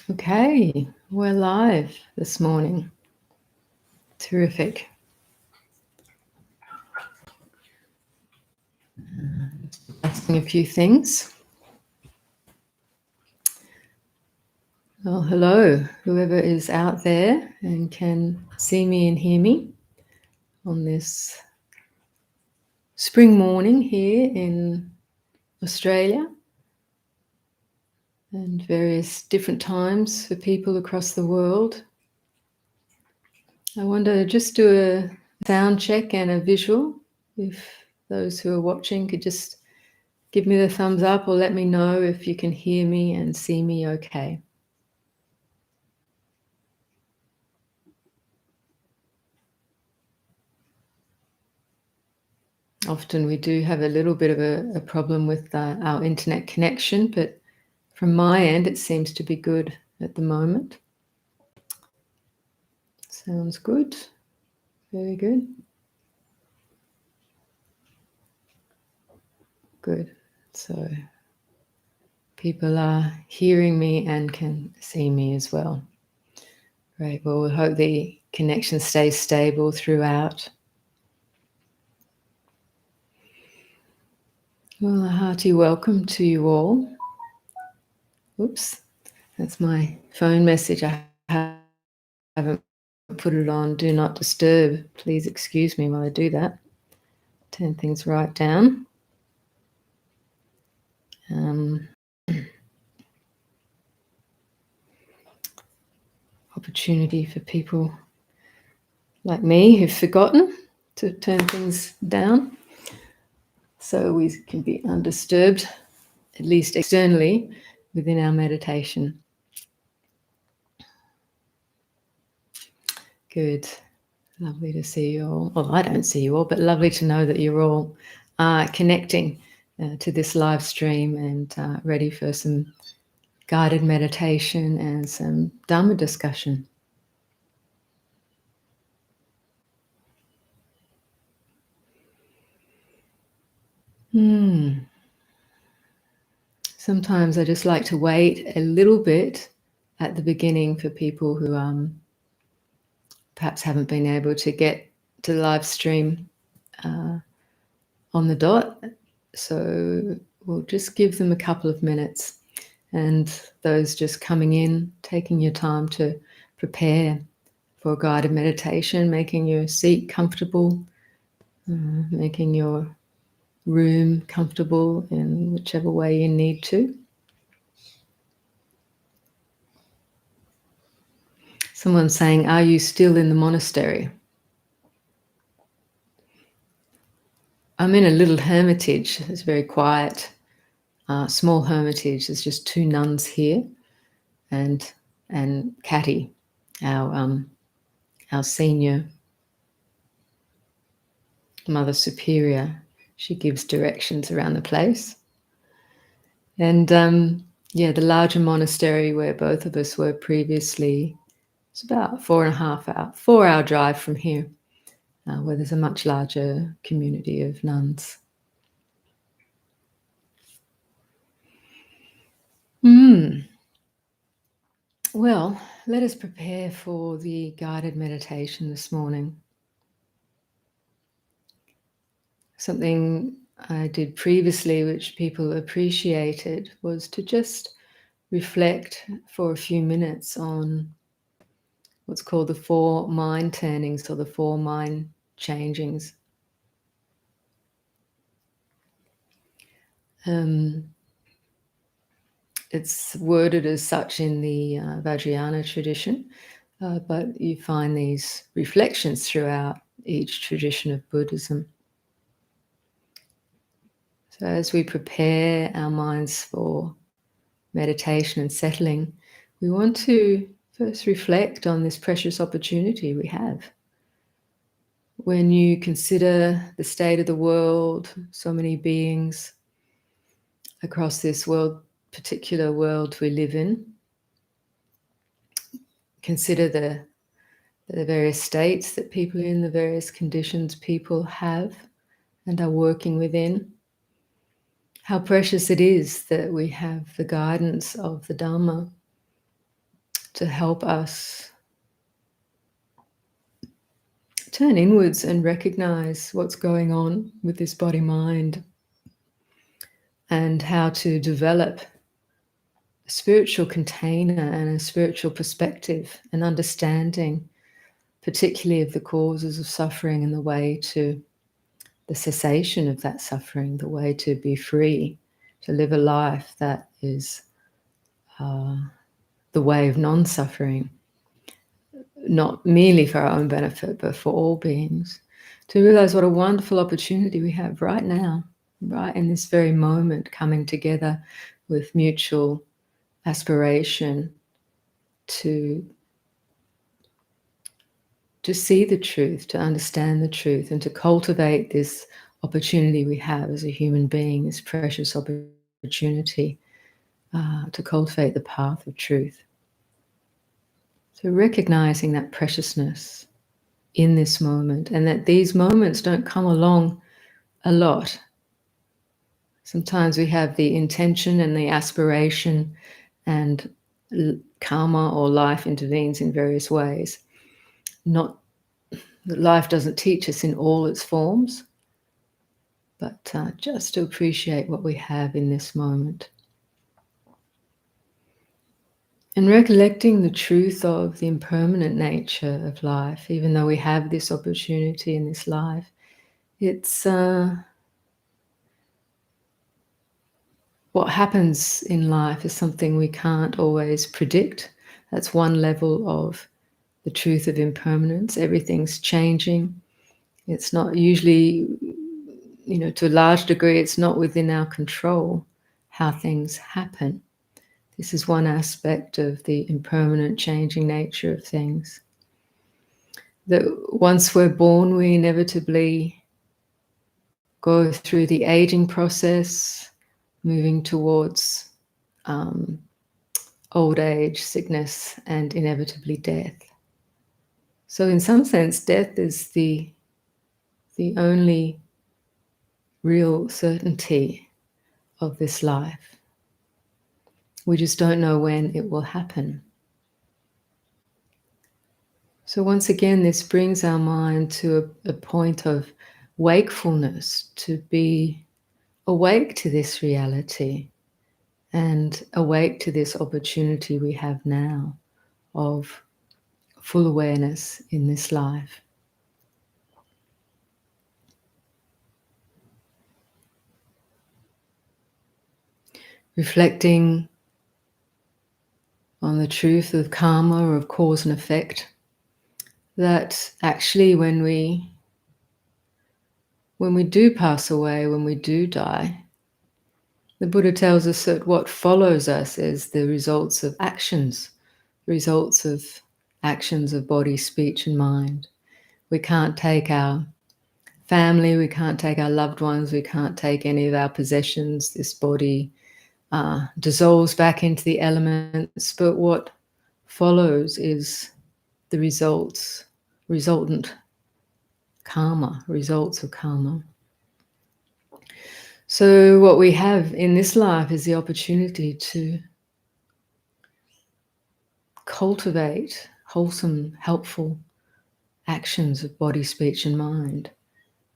Okay, we're live this morning. Terrific. Asking a few things. Well, hello, whoever is out there and can see me and hear me on this spring morning here in Australia and various different times for people across the world. I wonder to just do a sound check and a visual. If those who are watching could just give me the thumbs up or let me know if you can hear me and see me okay. Often we do have a little bit of a problem with our internet connection, but from my end it seems to be good at the moment. Sounds good. Very good. Good. So people are hearing me and can see me as well. Great. Well, we hope the connection stays stable throughout. Well, a hearty welcome to you all. Oops, that's my phone message. I haven't put it on Do Not Disturb. Please excuse me while I do that. Turn things right down. Opportunity for people like me who've forgotten to turn things down so we can be undisturbed, at least externally, within our meditation. Good. Lovely to see you all. Well, I don't see you all, but lovely to know that you're all connecting to this live stream and ready for some guided meditation and some Dhamma discussion. Sometimes I just like to wait a little bit at the beginning for people who perhaps haven't been able to get to the live stream on the dot. So we'll just give them a couple of minutes, and those just coming in, taking your time to prepare for guided meditation, making your seat comfortable, making your room comfortable in whichever way you need to. Someone's saying, are you still in the monastery? I'm in a little hermitage. It's very quiet, small hermitage. There's just two nuns here, and Catty, our senior Mother Superior. She gives directions around the place. And the larger monastery where both of us were previously, it's about 4-hour drive from here, where there's a much larger community of nuns. Well, let us prepare for the guided meditation this morning. Something I did previously, which people appreciated, was to just reflect for a few minutes on what's called the 4 mind turnings or the 4 mind changings. It's worded as such in the Vajrayana tradition, but you find these reflections throughout each tradition of Buddhism. So as we prepare our minds for meditation and settling, we want to first reflect on this precious opportunity we have. When you consider the state of the world, so many beings across this particular world we live in, consider the various states that people in, the various conditions people have and are working within. How precious it is that we have the guidance of the Dhamma to help us turn inwards and recognize what's going on with this body-mind and how to develop a spiritual container and a spiritual perspective and understanding, particularly of the causes of suffering and the way to the cessation of that suffering, the way to be free, to live a life that is the way of non-suffering, not merely for our own benefit, but for all beings. To realize what a wonderful opportunity we have right now, right in this very moment, coming together with mutual aspiration to see the truth, to understand the truth, and to cultivate this opportunity we have as a human being, this precious opportunity to cultivate the path of truth. So recognizing that preciousness in this moment, and that these moments don't come along a lot. Sometimes we have the intention and the aspiration, and karma or life intervenes in various ways. Not that life doesn't teach us in all its forms, but just to appreciate what we have in this moment. And recollecting the truth of the impermanent nature of life, even though we have this opportunity in this life, it's what happens in life is something we can't always predict. That's one level of the truth of impermanence. Everything's changing. It's not usually, to a large degree, it's not within our control how things happen. This is one aspect of the impermanent, changing nature of things. That once we're born, we inevitably go through the aging process, moving towards old age, sickness, and inevitably death. So in some sense, death is the only real certainty of this life. We just don't know when it will happen. So once again, this brings our mind to a point of wakefulness, to be awake to this reality and awake to this opportunity we have now of full awareness in this life. Reflecting on the truth of karma, or of cause and effect, that actually when we do pass away, when we do die, the Buddha tells us that what follows us is the results of actions, of body, speech and mind. We can't take our family, we can't take our loved ones, we can't take any of our possessions. This body dissolves back into the elements, but what follows is the resultant karma, results of karma. So what we have in this life is the opportunity to cultivate wholesome, helpful actions of body, speech and mind,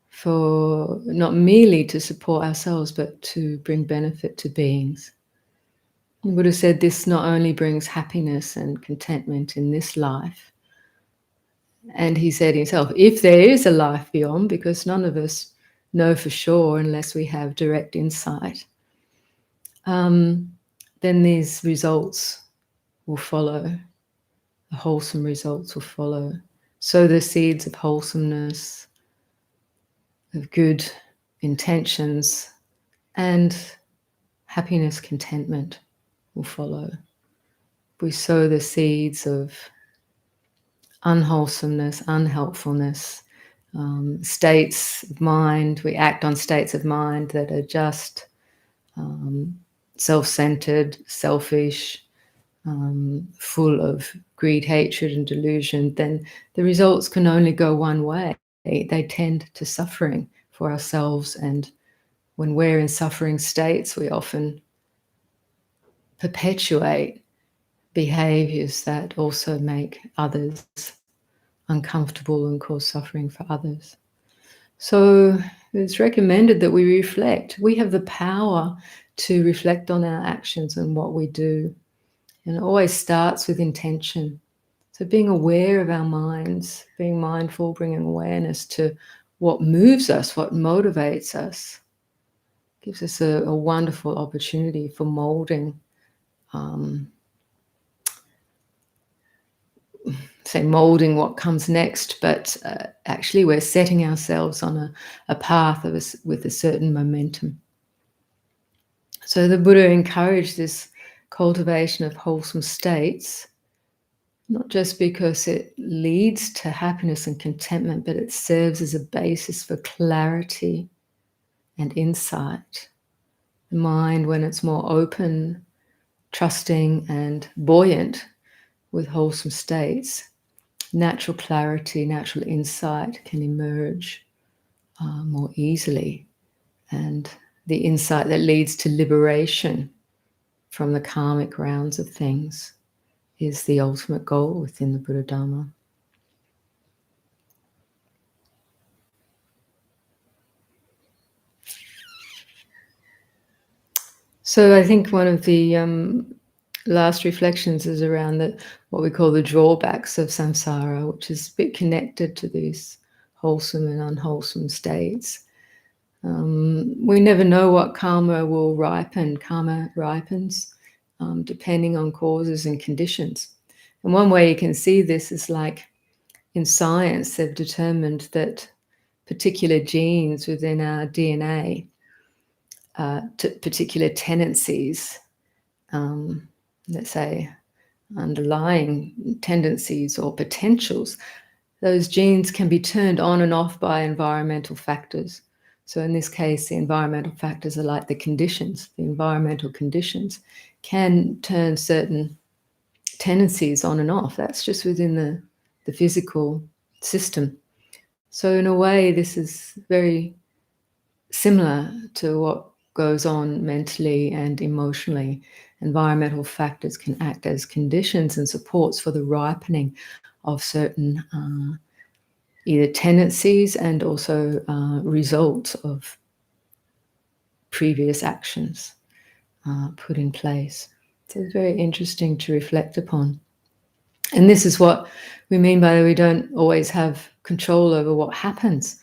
for not merely to support ourselves, but to bring benefit to beings. The Buddha said this not only brings happiness and contentment in this life, and he said himself, if there is a life beyond, because none of us know for sure unless we have direct insight, then these results will follow. The wholesome results will follow. Sow the seeds of wholesomeness, of good intentions, and happiness, contentment will follow. We sow the seeds of unwholesomeness, unhelpfulness, states of mind. We act on states of mind that are just self-centered, selfish, full of greed, hatred and delusion, then the results can only go one way. They tend to suffering for ourselves, and when we're in suffering states, we often perpetuate behaviors that also make others uncomfortable and cause suffering for others. So it's recommended that we reflect. We have the power to reflect on our actions and what we do. And it always starts with intention. So being aware of our minds, being mindful, bringing awareness to what moves us, what motivates us, gives us a wonderful opportunity for molding, molding what comes next, but actually we're setting ourselves on a path with a certain momentum. So the Buddha encouraged this cultivation of wholesome states, not just because it leads to happiness and contentment, but it serves as a basis for clarity and insight. The mind, when it's more open, trusting, and buoyant with wholesome states, natural clarity, natural insight can emerge more easily. And the insight that leads to liberation from the karmic rounds of things is the ultimate goal within the Buddha Dharma. So I think one of the last reflections is around what we call the drawbacks of samsara, which is a bit connected to these wholesome and unwholesome states. We never know what karma will ripen. Karma ripens depending on causes and conditions. And one way you can see this is like in science, they've determined that particular genes within our DNA, particular tendencies, let's say underlying tendencies or potentials, those genes can be turned on and off by environmental factors. So in this case, the environmental factors are like the conditions. The environmental conditions can turn certain tendencies on and off. That's just within the physical system. So in a way, this is very similar to what goes on mentally and emotionally. Environmental factors can act as conditions and supports for the ripening of certain either tendencies and also results of previous actions put in place. So it's very interesting to reflect upon. And this is what we mean by we don't always have control over what happens.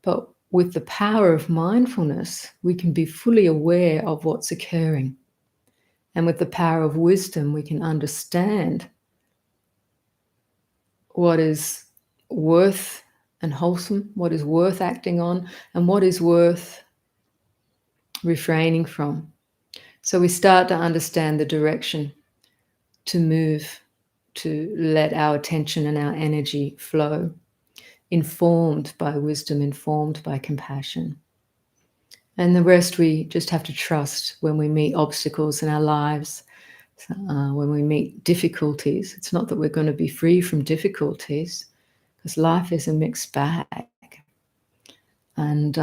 But with the power of mindfulness, we can be fully aware of what's occurring. And with the power of wisdom, we can understand what is worth and wholesome, what is worth acting on, and what is worth refraining from. So we start to understand the direction to move, to let our attention and our energy flow, informed by wisdom, informed by compassion. And the rest we just have to trust when we meet obstacles in our lives, when we meet difficulties. It's not that we're going to be free from difficulties, because life is a mixed bag. And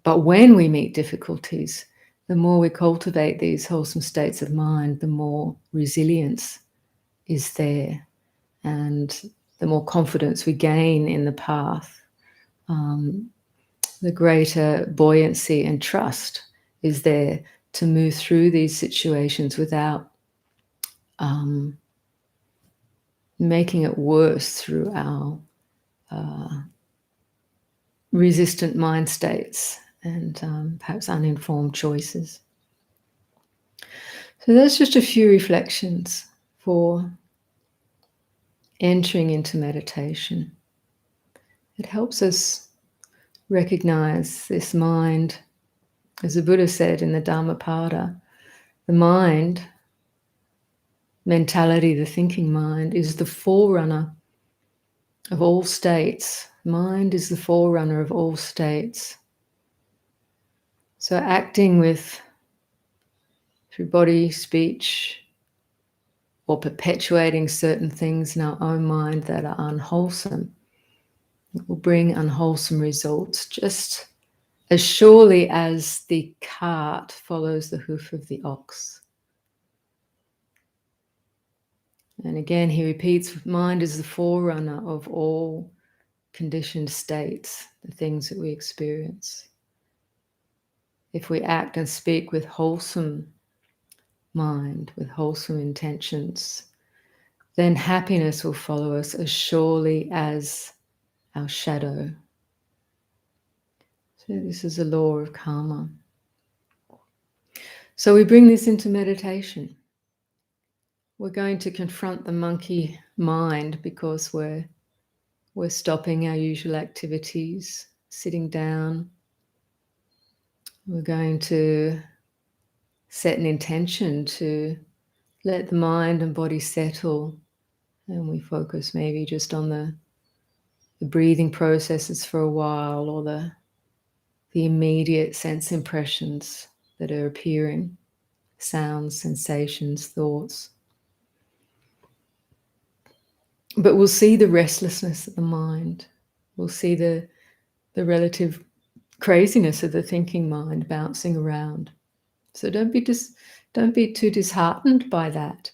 but when we meet difficulties, the more we cultivate these wholesome states of mind, the more resilience is there, and the more confidence we gain in the path, the greater buoyancy and trust is there to move through these situations without making it worse through our resistant mind states and perhaps uninformed choices. So that's just a few reflections for entering into meditation. It helps us recognize this mind, as the Buddha said in the Dhammapada, the mind, mentality, the thinking mind, is the forerunner of all states. Mind is the forerunner of all states. So acting through body, speech, or perpetuating certain things in our own mind that are unwholesome, it will bring unwholesome results just as surely as the cart follows the hoof of the ox. And again, he repeats, mind is the forerunner of all conditioned states, the things that we experience. If we act and speak with wholesome mind, with wholesome intentions, then happiness will follow us as surely as our shadow. So this is the law of karma. So we bring this into meditation. We're going to confront the monkey mind because we're stopping our usual activities, sitting down. We're going to set an intention to let the mind and body settle, and we focus maybe just on the breathing processes for a while, or the immediate sense impressions that are appearing, sounds, sensations, thoughts. But we'll see the restlessness of the mind. We'll see the relative craziness of the thinking mind bouncing around. So don't be too disheartened by that.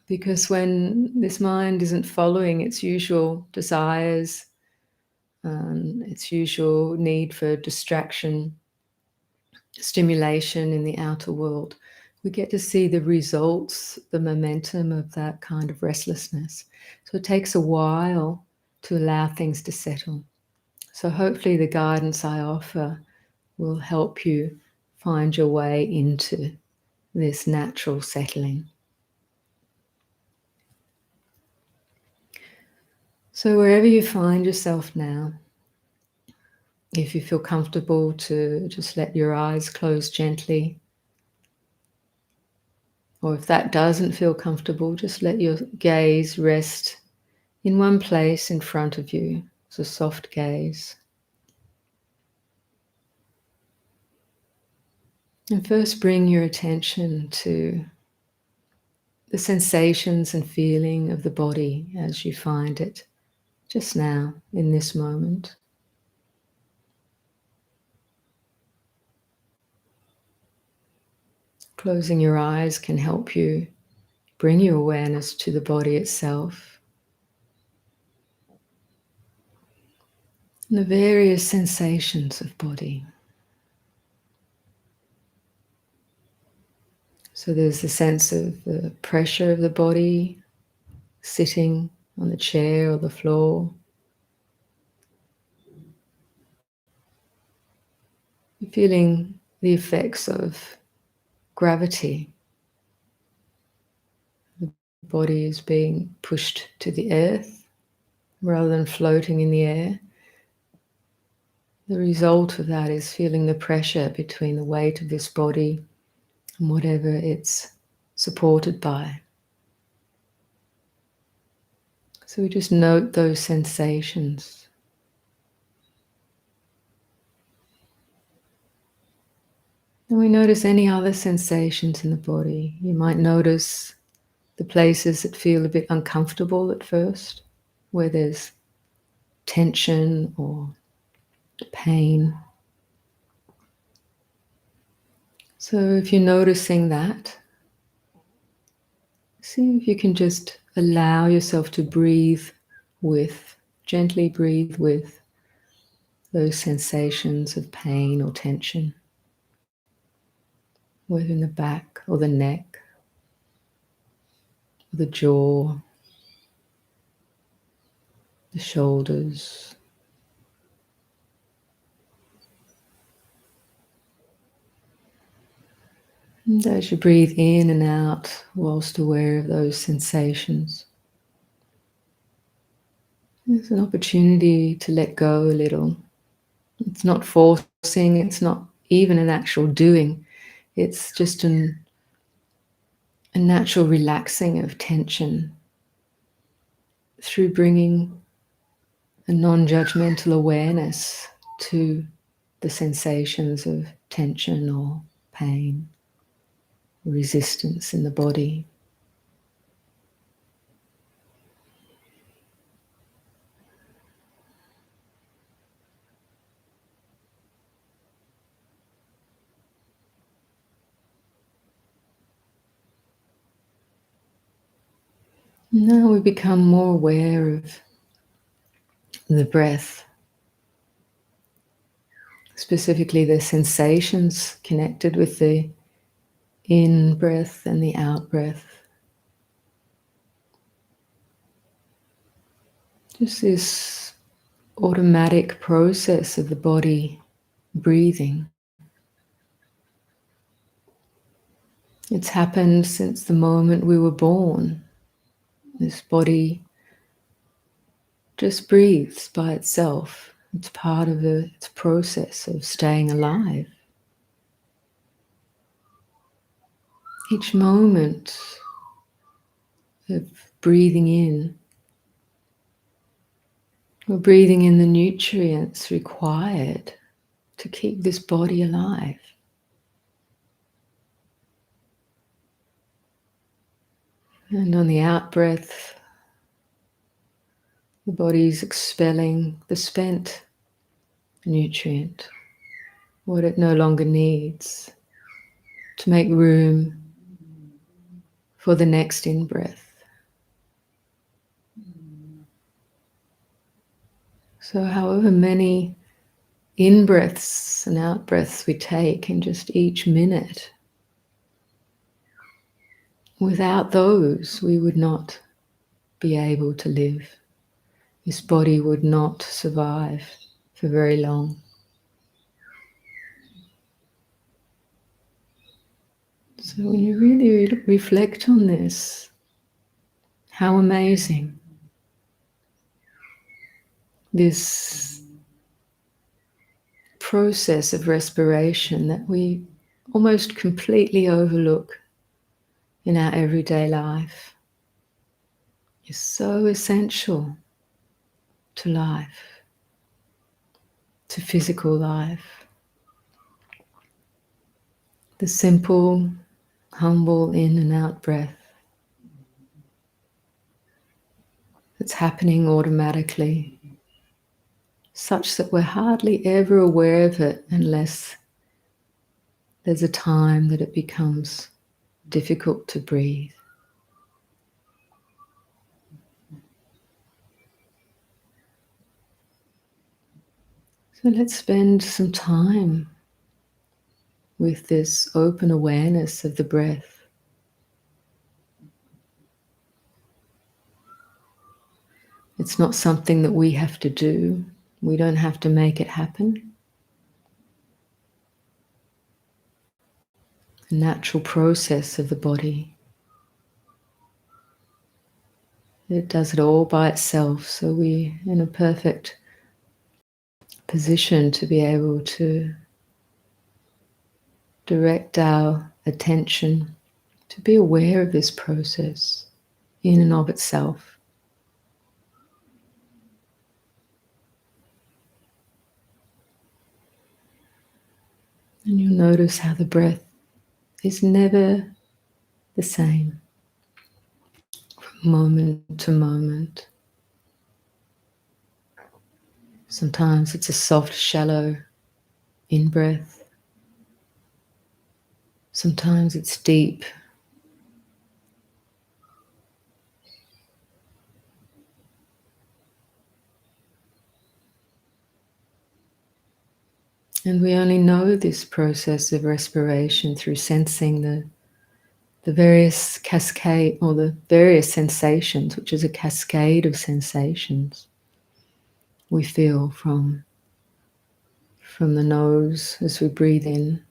Because when this mind isn't following its usual desires, its usual need for distraction, stimulation in the outer world, we get to see the results, the momentum of that kind of restlessness. So it takes a while to allow things to settle. So hopefully the guidance I offer will help you find your way into this natural settling. So wherever you find yourself now, if you feel comfortable to just let your eyes close gently, or if that doesn't feel comfortable, just let your gaze rest in one place in front of you. It's a soft gaze. And first bring your attention to the sensations and feeling of the body as you find it just now in this moment. Closing your eyes can help you bring your awareness to the body itself and the various sensations of body. So there's the sense of the pressure of the body sitting on the chair or the floor. You're feeling the effects of gravity. The body is being pushed to the earth rather than floating in the air. The result of that is feeling the pressure between the weight of this body and whatever it's supported by. So we just note those sensations. And we notice any other sensations in the body. You might notice the places that feel a bit uncomfortable at first, where there's tension or pain. So if you're noticing that, see if you can just allow yourself to breathe with, gently breathe with those sensations of pain or tension, whether in the back or the neck, or the jaw, the shoulders. And as you breathe in and out, whilst aware of those sensations, there's an opportunity to let go a little. It's not forcing, it's not even an actual doing. It's just a natural relaxing of tension through bringing a non-judgmental awareness to the sensations of tension or pain, resistance in the body. Now we become more aware of the breath, specifically the sensations connected with the in-breath and the out-breath. Just this automatic process of the body breathing. It's happened since the moment we were born. This body just breathes by itself. It's part of its process of staying alive. Each moment of breathing in, we're breathing in the nutrients required to keep this body alive. And on the out breath, the body's expelling the spent nutrient, what it no longer needs, to make room for the next in-breath. So however many in-breaths and out-breaths we take in just each minute, without those we would not be able to live. This body would not survive for very long. So when you really reflect on this, how amazing this process of respiration that we almost completely overlook in our everyday life is so essential to life, to physical life. The simple, humble in and out breath that's happening automatically, such that we're hardly ever aware of it unless there's a time that it becomes difficult to breathe. So let's spend some time with this open awareness of the breath. It's not something that we have to do. We don't have to make it happen. A natural process of the body. It does it all by itself, so we're in a perfect position to be able to direct our attention, to be aware of this process in and of itself. And you'll notice how the breath is never the same from moment to moment. Sometimes it's a soft, shallow in-breath. Sometimes it's deep. And we only know this process of respiration through sensing the various cascade, or the various sensations, which is a cascade of sensations we feel from the nose as we breathe in.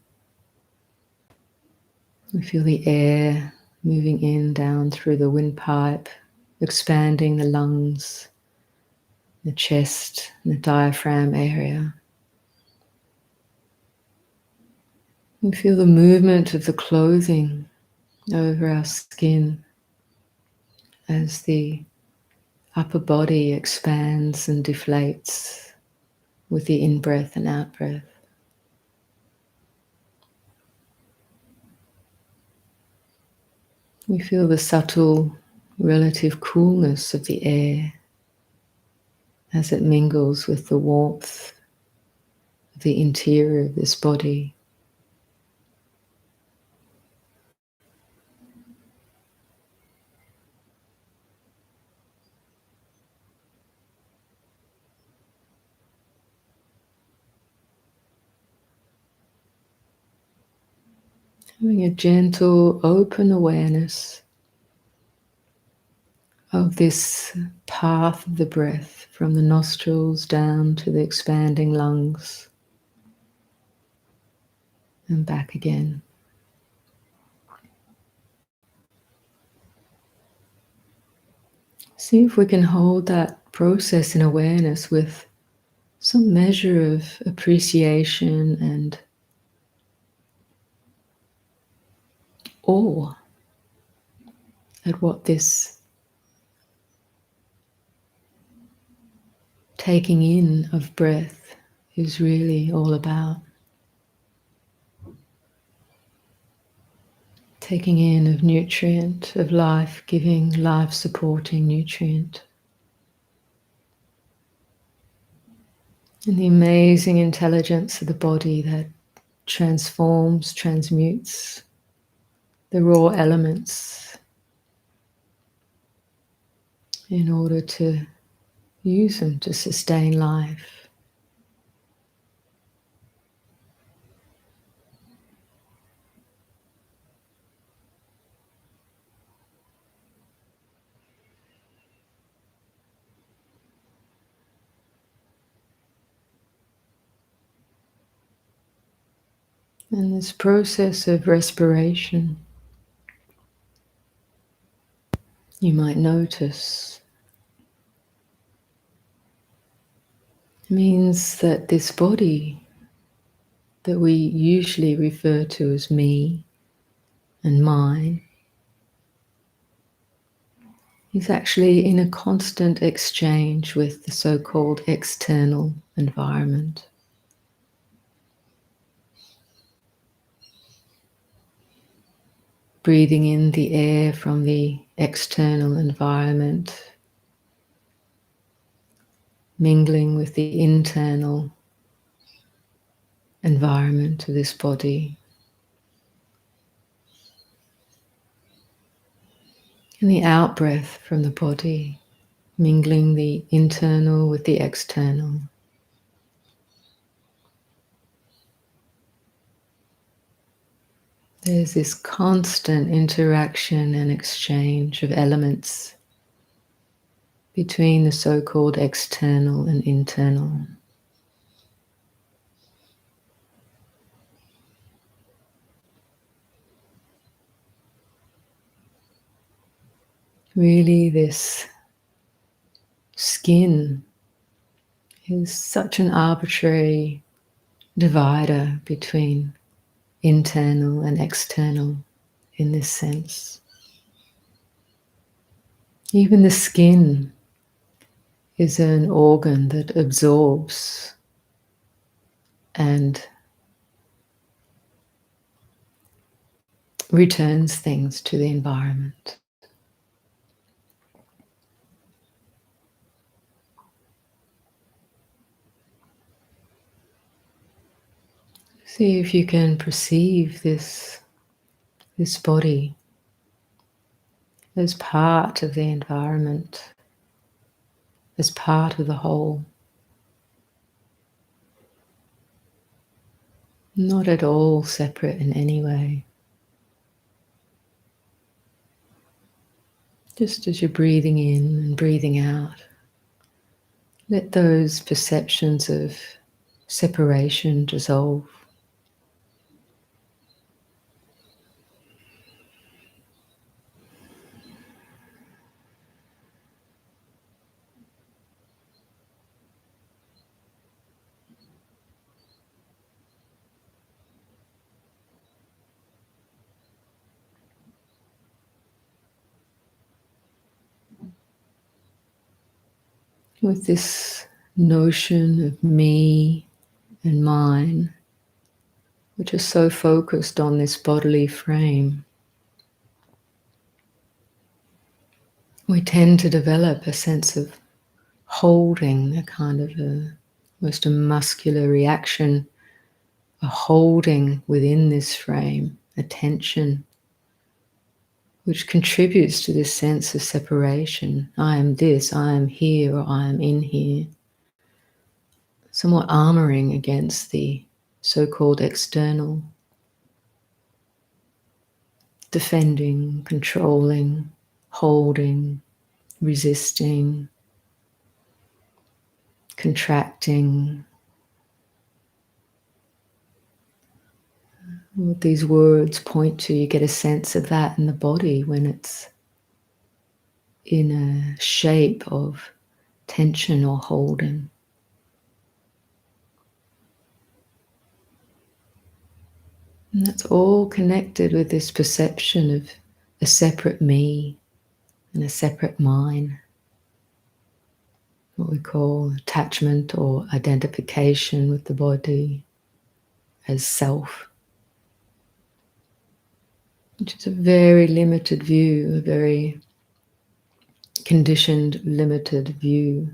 We feel the air moving in, down through the windpipe, expanding the lungs, the chest, and the diaphragm area. We feel the movement of the clothing over our skin as the upper body expands and deflates with the in-breath and out-breath. We feel the subtle relative coolness of the air as it mingles with the warmth of the interior of this body. Having a gentle, open awareness of this path of the breath from the nostrils down to the expanding lungs and back again. See if we can hold that process in awareness with some measure of appreciation and awe at what this taking in of breath is really all about. Taking in of nutrient, of life-giving, life-supporting nutrient. And the amazing intelligence of the body that transforms, transmutes the raw elements in order to use them to sustain life. And this process of respiration, you might notice, means that this body that we usually refer to as me and mine is actually in a constant exchange with the so-called external environment. Breathing in the air from the external environment, mingling with the internal environment of this body. And the out-breath from the body, mingling the internal with the external. There's this constant interaction and exchange of elements between the so-called external and internal. Really, this skin is such an arbitrary divider between internal and external in this sense. Even the skin is an organ that absorbs and returns things to the environment. See if you can perceive this body as part of the environment, as part of the whole. Not at all separate in any way. Just as you're breathing in and breathing out, let those perceptions of separation dissolve. With this notion of me and mine, which is so focused on this bodily frame, we tend to develop a sense of holding, a kind of almost a muscular reaction, a holding within this frame, a tension, which contributes to this sense of separation. I am this, I am here, or I am in here. Somewhat armoring against the so-called external. defending, controlling, holding, resisting, contracting. What these words point to, you get a sense of that in the body when it's in a shape of tension or holding. And that's all connected with this perception of a separate me and a separate mine, what we call attachment or identification with the body as self, which is a very limited view, a very conditioned, limited view.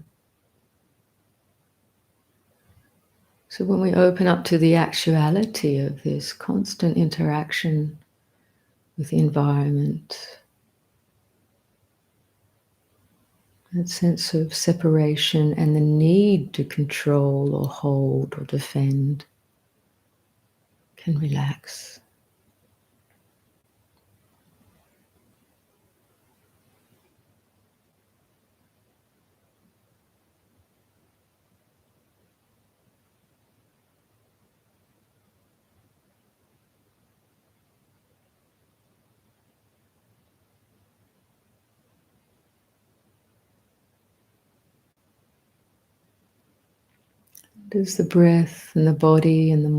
So when we open up to the actuality of this constant interaction with the environment, that sense of separation and the need to control or hold or defend can relax. Does the breath and the body and the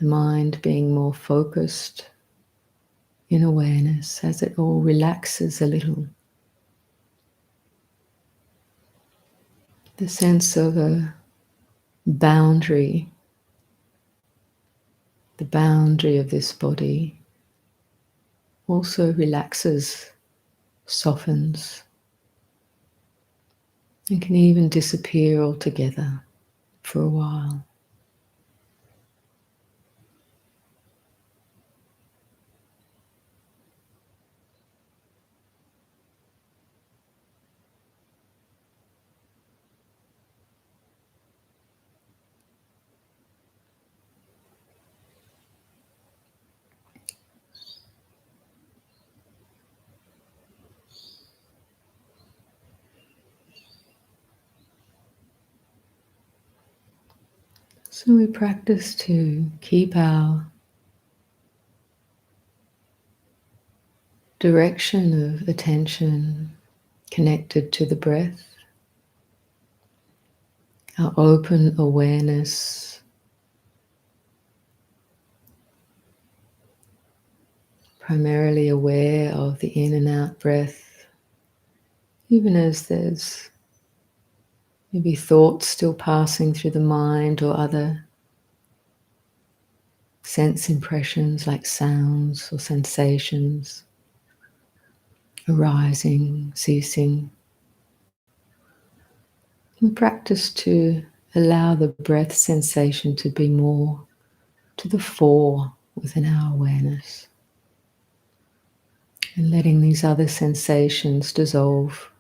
mind being more focused in awareness as it all relaxes a little. The sense of a boundary, the boundary of this body also relaxes, softens, and can even disappear altogether for a while. So we practice to keep our direction of attention connected to the breath, our open awareness, primarily aware of the in and out breath, even as there's maybe thoughts still passing through the mind or other sense impressions like sounds or sensations arising, ceasing. We practice to allow the breath sensation to be more to the fore within our awareness, and letting these other sensations dissolve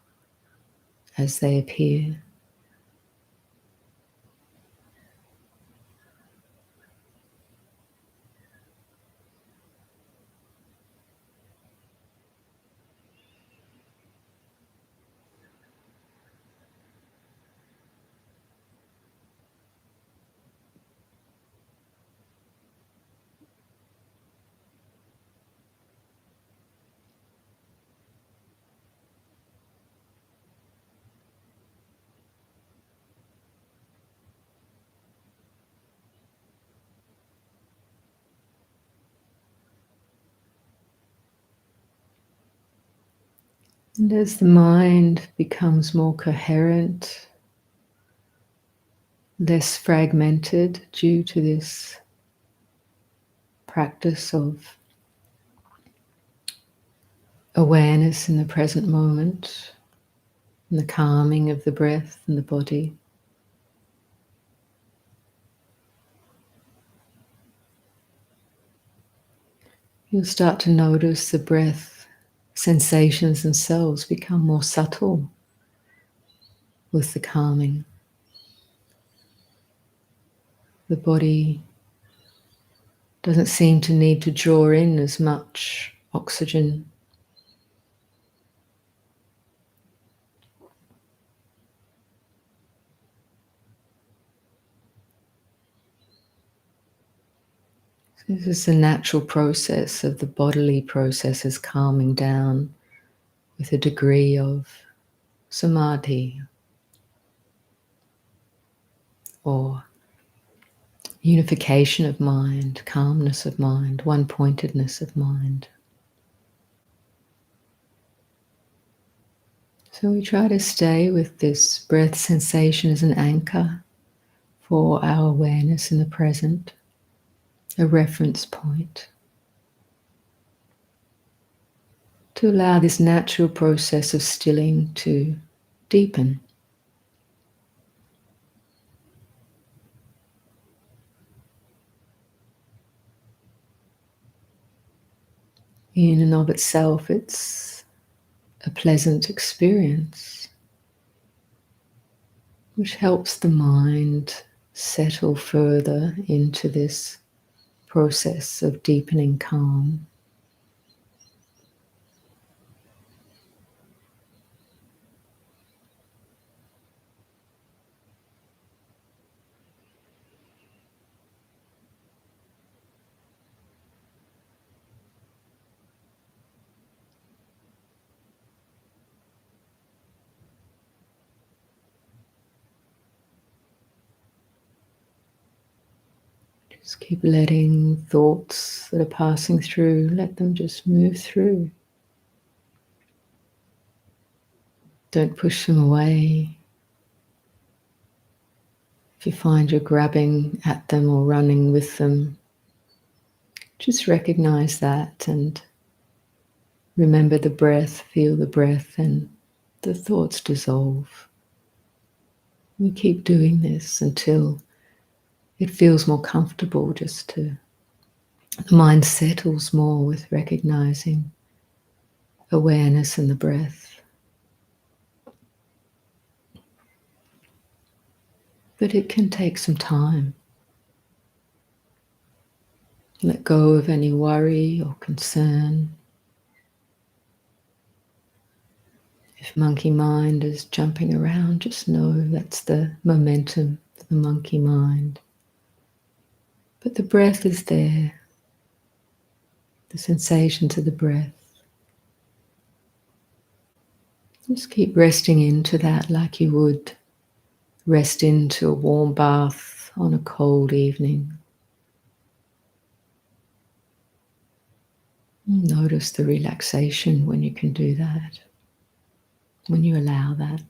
as they appear. And as the mind becomes more coherent, less fragmented due to this practice of awareness in the present moment, and the calming of the breath and the body, you'll start to notice the breath sensations themselves become more subtle with the calming. The body doesn't seem to need to draw in as much oxygen. This is the natural process of the bodily processes calming down with a degree of samadhi or unification of mind, calmness of mind, one-pointedness of mind. So we try to stay with this breath sensation as an anchor for our awareness in the present, a reference point, to allow this natural process of stilling to deepen. In and of itself, it's a pleasant experience, which helps the mind settle further into this process of deepening calm. Just keep letting thoughts that are passing through, let them just move through. Don't push them away. If you find you're grabbing at them or running with them, just recognize that and remember the breath, feel the breath, and the thoughts dissolve. We keep doing this until it feels more comfortable, the mind settles more with recognizing awareness in the breath. But it can take some time. Let go of any worry or concern. If monkey mind is jumping around, just know that's the momentum of the monkey mind. But the breath is there, the sensations of the breath. Just keep resting into that like you would rest into a warm bath on a cold evening. Notice the relaxation when you can do that, when you allow that.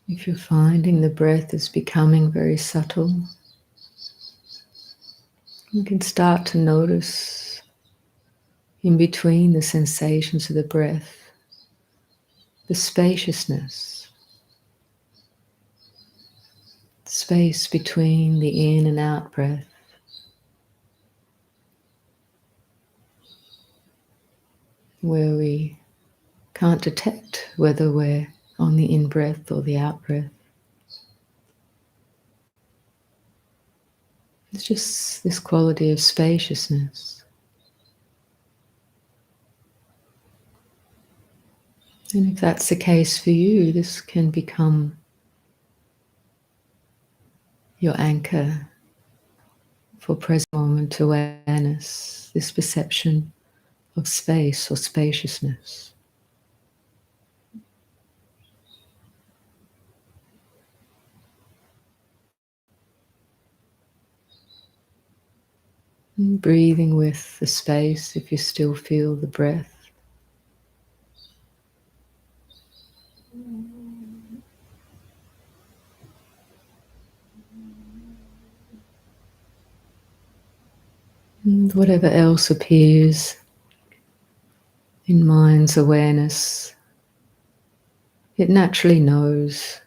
If you're finding the breath is becoming very subtle, you can start to notice in between the sensations of the breath, the spaciousness, space between the in and out breath. Where we can't detect whether we're on the in-breath or the out-breath. It's just this quality of spaciousness. And if that's the case for you, this can become your anchor for present moment awareness, this perception of space or spaciousness. And breathing with the space if you still feel the breath. And whatever else appears in mind's awareness, it naturally knows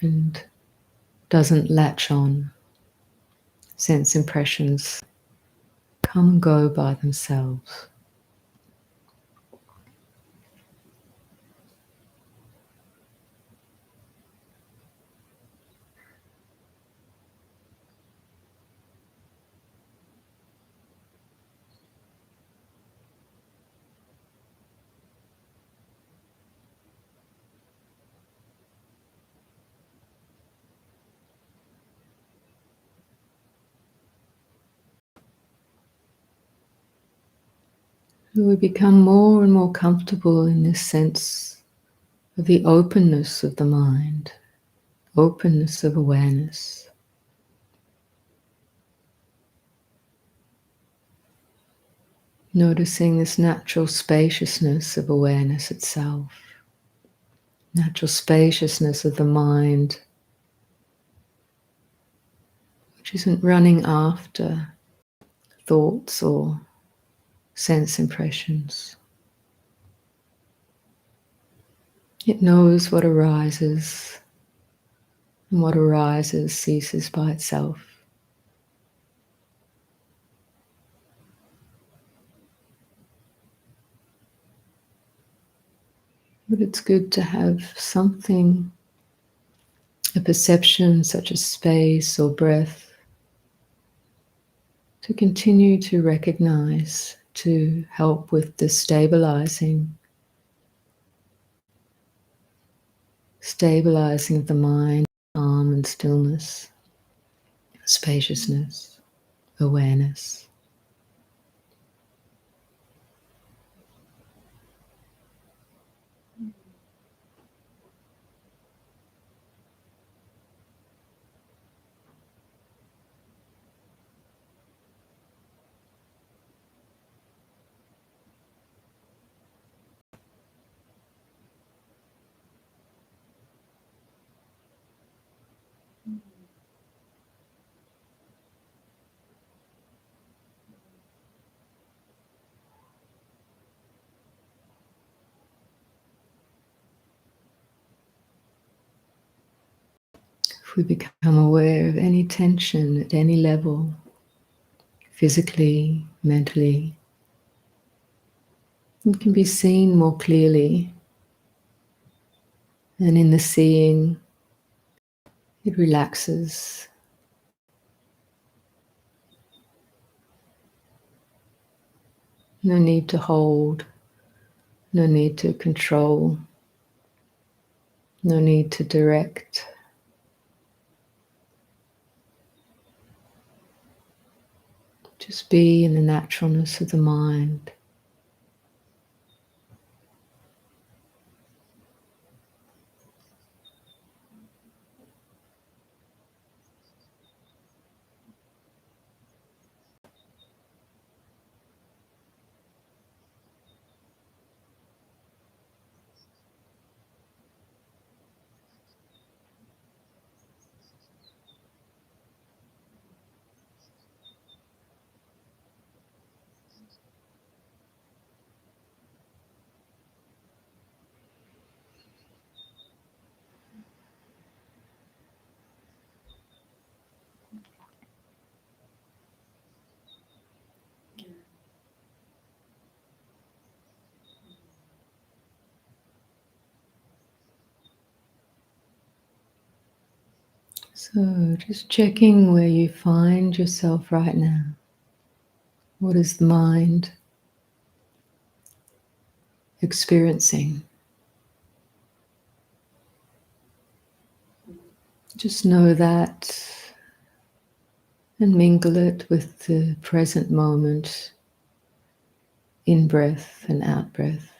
and doesn't latch on. Sense impressions come and go by themselves. We become more and more comfortable in this sense of the openness of the mind, openness of awareness. Noticing this natural spaciousness of awareness itself, natural spaciousness of the mind, which isn't running after thoughts or sense impressions. It knows what arises, and what arises ceases by itself. But it's good to have something, a perception such as space or breath, to continue to recognize, to help with the stabilizing of the mind, calm and stillness, spaciousness, awareness. If we become aware of any tension at any level, physically, mentally, it can be seen more clearly. And in the seeing, it relaxes. No need to hold, no need to control, no need to direct. Just be in the naturalness of the mind. So just checking where you find yourself right now. What is the mind experiencing? Just know that and mingle it with the present moment, in breath and out breath.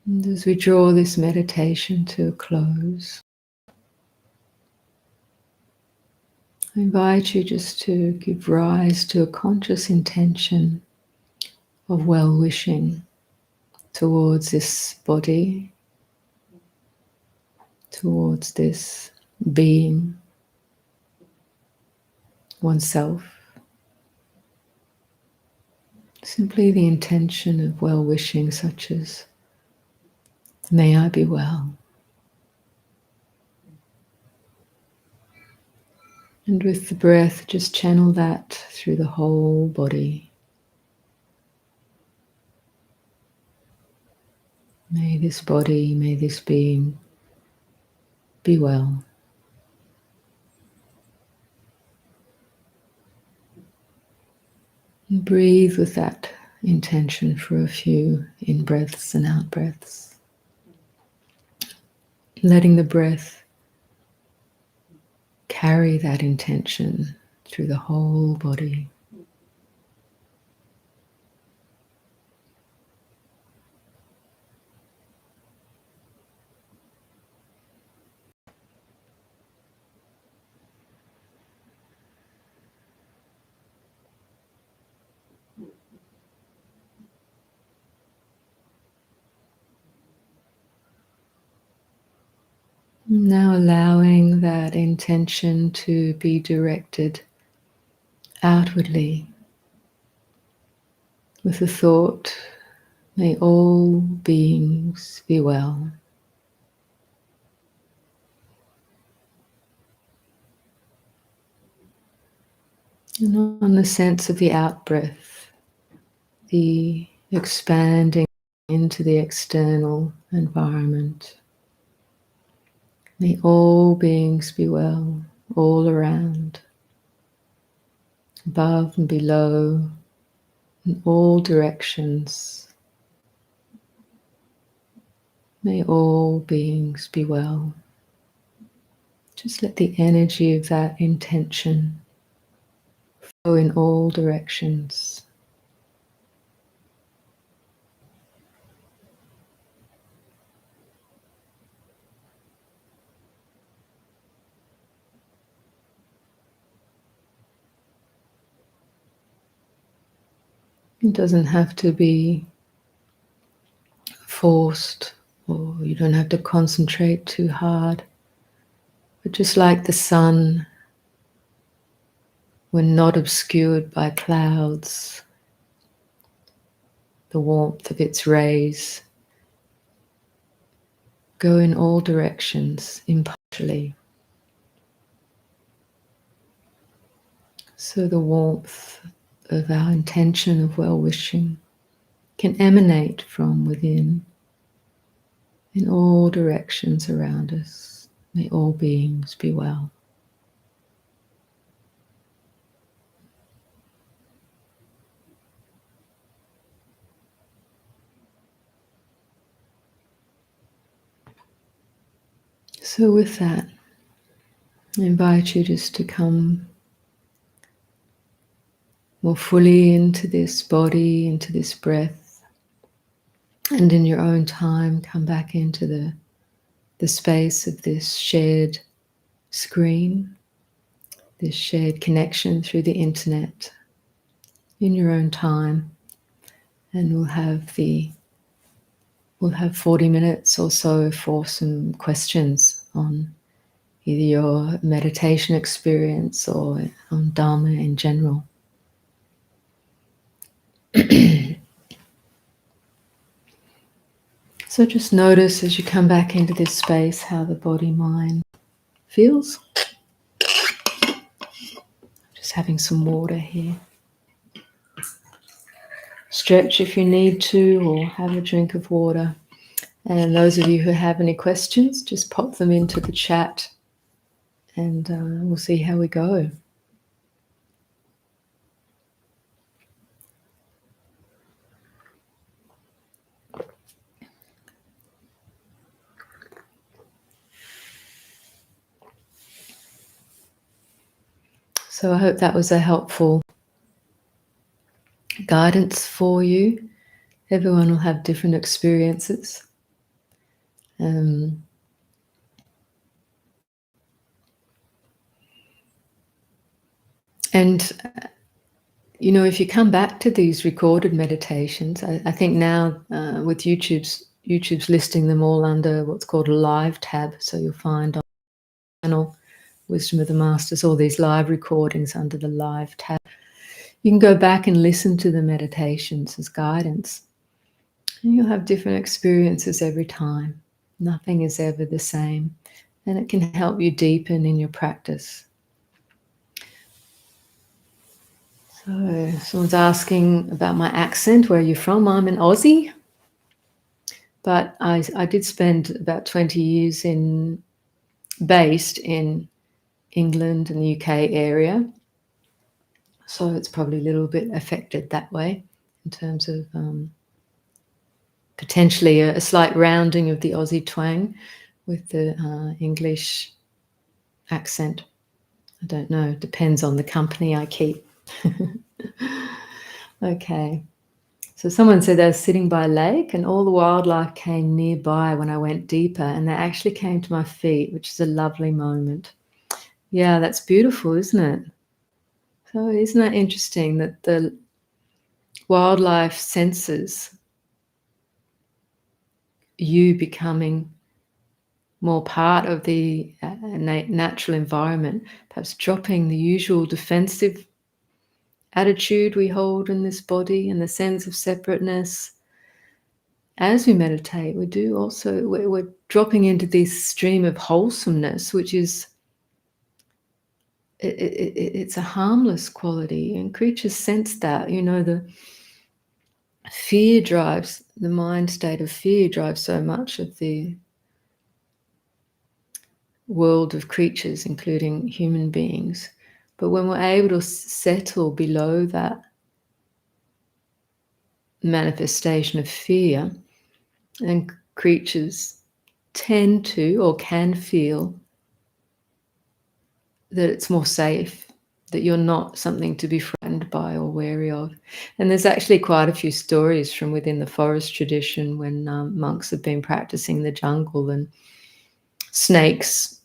And as we draw this meditation to a close, I invite you just to give rise to a conscious intention of well-wishing towards this body, towards this being, oneself. Simply the intention of well-wishing, such as, may I be well. And with the breath, just channel that through the whole body. May this body, may this being be well. And breathe with that intention for a few in-breaths and out-breaths. Letting the breath carry that intention through the whole body. Now allowing that intention to be directed outwardly with the thought, may all beings be well. And on the sense of the out-breath, the expanding into the external environment. May all beings be well, all around, above and below, in all directions. May all beings be well. Just let the energy of that intention flow in all directions. It doesn't have to be forced, or you don't have to concentrate too hard. But just like the sun, when not obscured by clouds, the warmth of its rays go in all directions impartially. So the warmth of our intention of well-wishing can emanate from within in all directions around us. May all beings be well. So with that, I invite you just to come more fully into this body, into this breath, and in your own time come back into the space of this shared screen, this shared connection through the internet in your own time. And we'll have 40 minutes or so for some questions on either your meditation experience or on Dharma in general. So just notice as you come back into this space how the body-mind feels. Just having some water here. Stretch if you need to, or have a drink of water. And those of you who have any questions, just pop them into the chat and we'll see how we go. So I hope that was a helpful guidance for you. Everyone will have different experiences. And you know, if you come back to these recorded meditations, I think now with YouTube's listing them all under what's called a live tab. So you'll find on the channel Wisdom of the Masters all these live recordings under the live tab. You can go back and listen to the meditations as guidance. And you'll have different experiences every time. Nothing is ever the same. And it can help you deepen in your practice. So someone's asking about my accent. Where are you from? I'm an Aussie. But I did spend about 20 years based in England and the UK area. So it's probably a little bit affected that way in terms of potentially a slight rounding of the Aussie twang with the English accent. I don't know, depends on the company I keep. Okay. So someone said they were sitting by a lake and all the wildlife came nearby when I went deeper and they actually came to my feet, which is a lovely moment. Yeah, that's beautiful, isn't it? So isn't that interesting that the wildlife senses you becoming more part of the natural environment, perhaps dropping the usual defensive attitude we hold in this body and the sense of separateness. As we meditate, we're dropping into this stream of wholesomeness, which is it's a harmless quality, and creatures sense that. You know, the mind state of fear drives so much of the world of creatures, including human beings. But when we're able to settle below that manifestation of fear, and creatures tend to or can feel that it's more safe, that you're not something to be frightened by or wary of. And there's actually quite a few stories from within the forest tradition when monks have been practicing the jungle and snakes,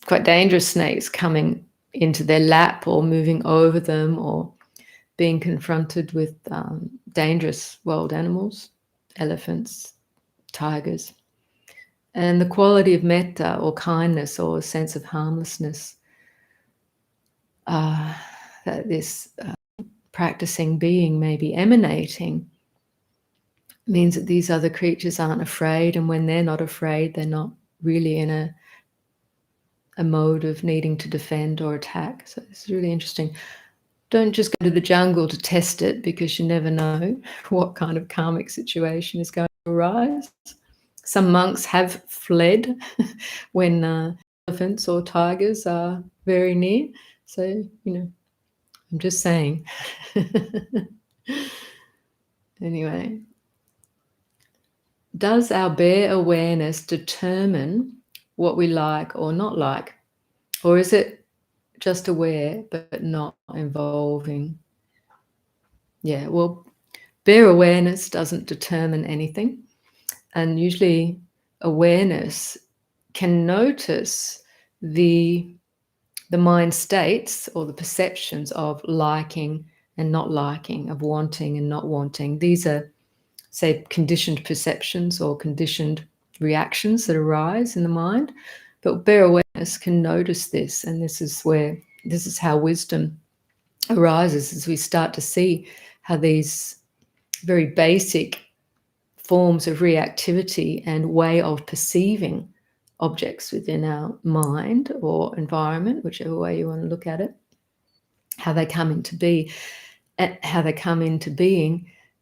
quite dangerous snakes, coming into their lap or moving over them or being confronted with dangerous wild animals, elephants, tigers. And the quality of metta or kindness or a sense of harmlessness that this practicing being may be emanating means that these other creatures aren't afraid, and when they're not afraid, they're not really in a mode of needing to defend or attack. So it's really interesting. Don't just go to the jungle to test it, because you never know what kind of karmic situation is going to arise. Some monks have fled when elephants or tigers are very near. So, you know, I'm just saying. Anyway, does our bare awareness determine what we like or not like? Or is it just aware but not involving? Yeah, well, bare awareness doesn't determine anything. And usually awareness can notice the mind states or the perceptions of liking and not liking, of wanting and not wanting. These are, say, conditioned perceptions or conditioned reactions that arise in the mind. But bare awareness can notice this, and this is how wisdom arises, as we start to see how these very basic forms of reactivity and way of perceiving objects within our mind or environment, whichever way you want to look at it, how they come into being,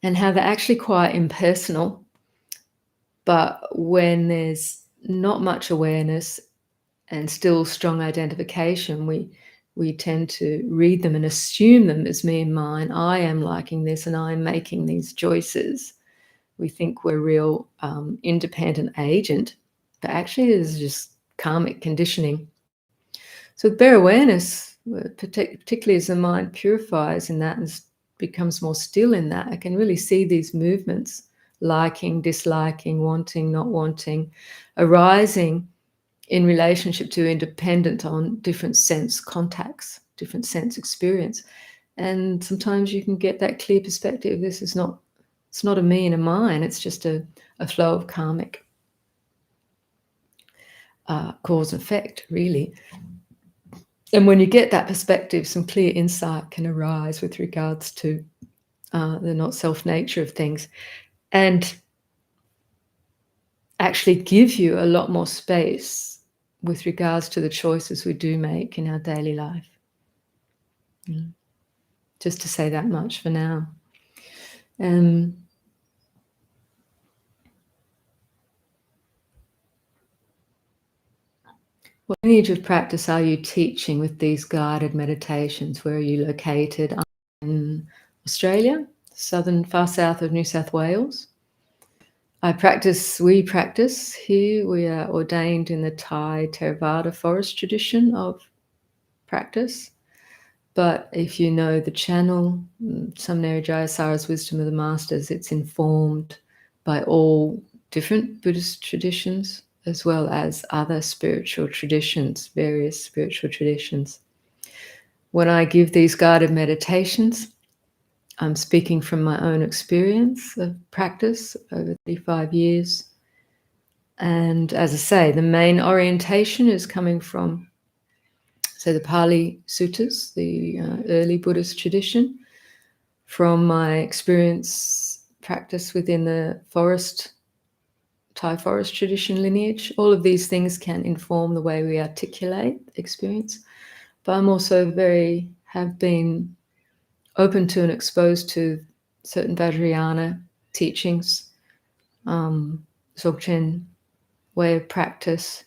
and how they're actually quite impersonal. But when there's not much awareness and still strong identification, we tend to read them and assume them as me and mine. I am liking this and I'm making these choices. We think we're real independent agent, but actually it is just karmic conditioning. So with bare awareness, particularly as the mind purifies in that and becomes more still in that, I can really see these movements, liking, disliking, wanting, not wanting, arising in relationship to, independent on different sense contacts. different sense experience. And sometimes you can get that clear perspective. This is not, it's not a me and a mine, it's just a flow of karmic cause and effect, really. And when you get that perspective, some clear insight can arise with regards to the not self nature of things, and actually give you a lot more space with regards to the choices we do make in our daily life. Just to say that much for now. What lineage of practice are you teaching with these guided meditations? Where are you located? In Australia, far south of New South Wales. We practice here. We are ordained in the Thai Theravada forest tradition of practice. But if you know the channel, Samnera Jayasara's Wisdom of the Masters, it's informed by all different Buddhist traditions, as well as other spiritual traditions, various spiritual traditions. When I give these guided meditations, I'm speaking from my own experience of practice over 35 years. And as I say, the main orientation is coming from, so the Pali Suttas, the early Buddhist tradition, from my experience practice within the Thai forest tradition lineage. All of these things can inform the way we articulate experience. But I'm also have been open to and exposed to certain Vajrayana teachings, Dzogchen way of practice.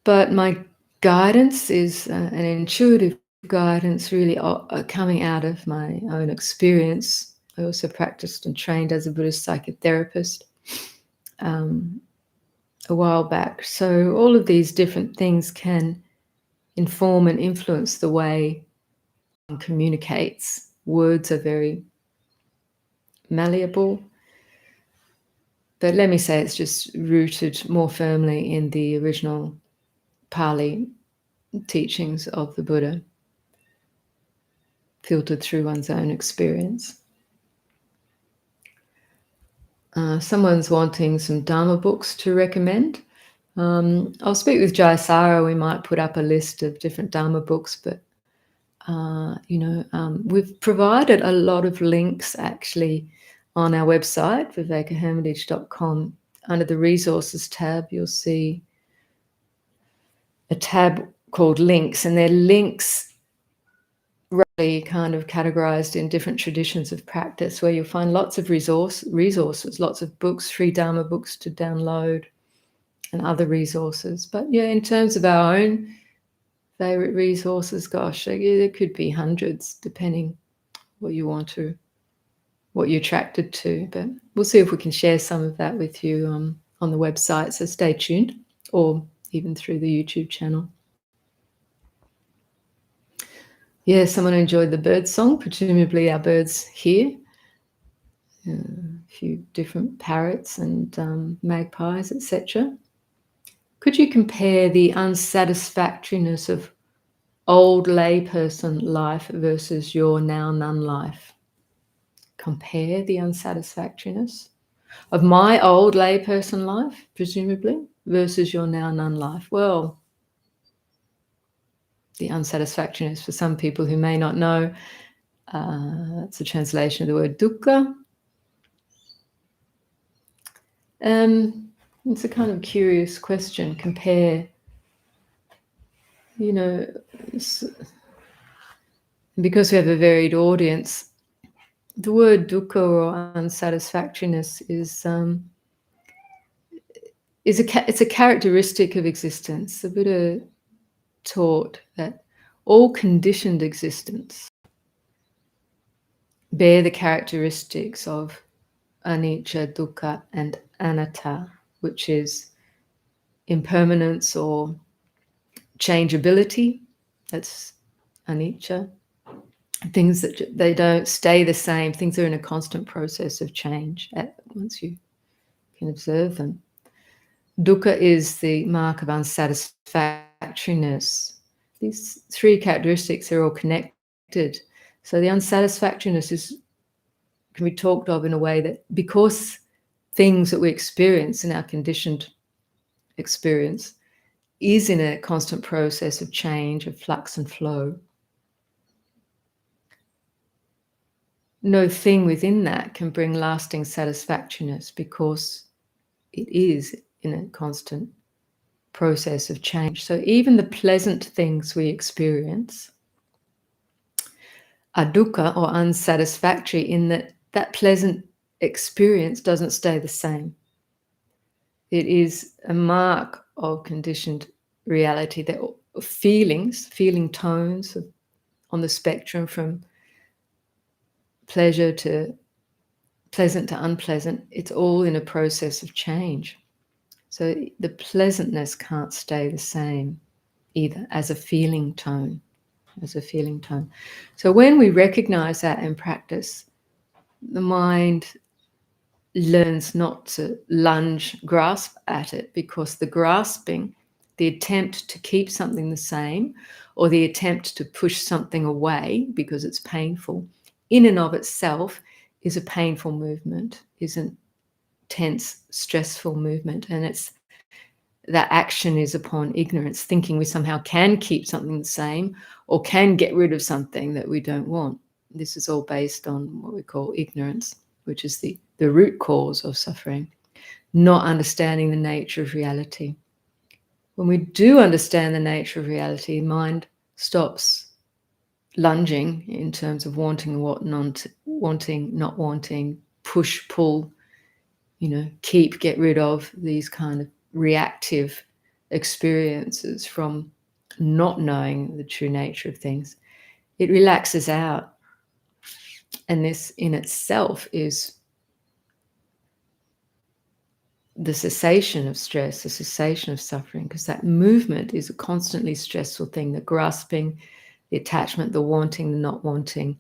But my guidance is an intuitive guidance, really coming out of my own experience. I also practiced and trained as a Buddhist psychotherapist a while back. So all of these different things can inform and influence the way one communicates. Words are very malleable. But let me say it's just rooted more firmly in the original Pali teachings of the Buddha, filtered through one's own experience. Someone's wanting some Dharma books to recommend. I'll speak with Jayasara. We might put up a list of different Dharma books, but we've provided a lot of links actually on our website, vivekahermitage.com. Under the resources tab, you'll see a tab called links, and they're links roughly kind of categorized in different traditions of practice, where you'll find lots of resources, lots of books, free Dharma books to download, and other resources. But yeah, in terms of our own favorite resources, gosh, there could be hundreds, depending what you're attracted to. But we'll see if we can share some of that with you on the website. So stay tuned, or even through the YouTube channel. Yeah, someone enjoyed the bird song, presumably our birds here. A few different parrots and magpies, etc. Could you compare the unsatisfactoriness of old layperson life versus your now nun life? Compare the unsatisfactoriness of my old layperson life, presumably, versus your now nun life. Well, the unsatisfactoriness, for some people who may not know, that's a translation of the word dukkha. It's a kind of curious question. Compare, because we have a varied audience, the word dukkha or unsatisfactoriness it's a characteristic of existence. The Buddha taught that all conditioned existence bear the characteristics of anicca, dukkha, and anatta, which is impermanence or changeability. That's anicca. Things that they don't stay the same. Things are in a constant process of change once you can observe them. Dukkha is the mark of unsatisfactoriness. these three characteristics are all connected. So the unsatisfactoriness can be talked of in a way that because things that we experience in our conditioned experience is in a constant process of change, of flux and flow, no thing within that can bring lasting satisfactoriness because it is in a constant process of change. So even the pleasant things we experience are dukkha, or unsatisfactory, in that that pleasant experience doesn't stay the same. It is a mark of conditioned reality that feelings, feeling tones on the spectrum from pleasure to pleasant to unpleasant, it's all in a process of change. So the pleasantness can't stay the same either as a feeling tone, as a feeling tone. So when we recognize that in practice, the mind learns not to grasp at it, because the grasping, the attempt to keep something the same, or the attempt to push something away because it's painful, in and of itself is a painful movement, is a tense, stressful movement. And it's that action is upon ignorance, thinking we somehow can keep something the same or can get rid of something that we don't want. This is all based on what we call ignorance, which is the root cause of suffering, not understanding the nature of reality. When we do understand the nature of reality, mind stops lunging in terms of wanting, not wanting, push, pull, keep, get rid of, these kind of reactive experiences from not knowing the true nature of things. It relaxes out. And this in itself is the cessation of stress, the cessation of suffering, because that movement is a constantly stressful thing, the grasping, the attachment, the wanting, the not wanting.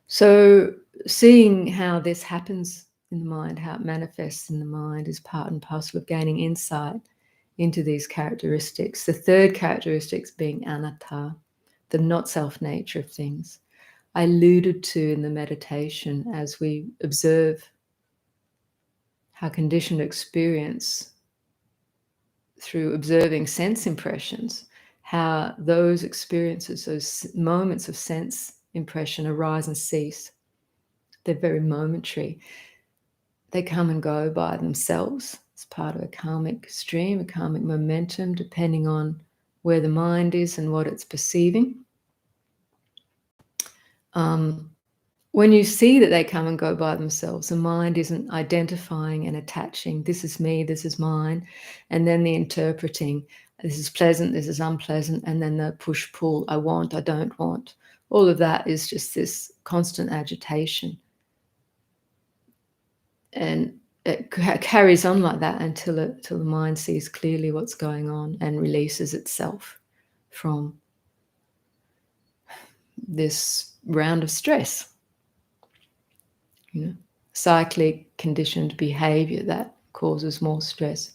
So seeing how this happens in the mind, how it manifests in the mind, is part and parcel of gaining insight into these characteristics. The third characteristic being anatta, the not self nature of things. I alluded to in the meditation as we observe how conditioned experience, through observing sense impressions, how those experiences, those moments of sense impression arise and cease. They're very momentary. They come and go by themselves. It's part of a karmic stream, a karmic momentum, depending on where the mind is and what it's perceiving. When you see that they come and go by themselves, the mind isn't identifying and attaching, this is me, this is mine, and then the interpreting, this is pleasant, this is unpleasant, and then the push-pull, I want, I don't want. All of that is just this constant agitation. And it carries on like that until the mind sees clearly what's going on and releases itself from this round of stress. Cyclic conditioned behavior that causes more stress.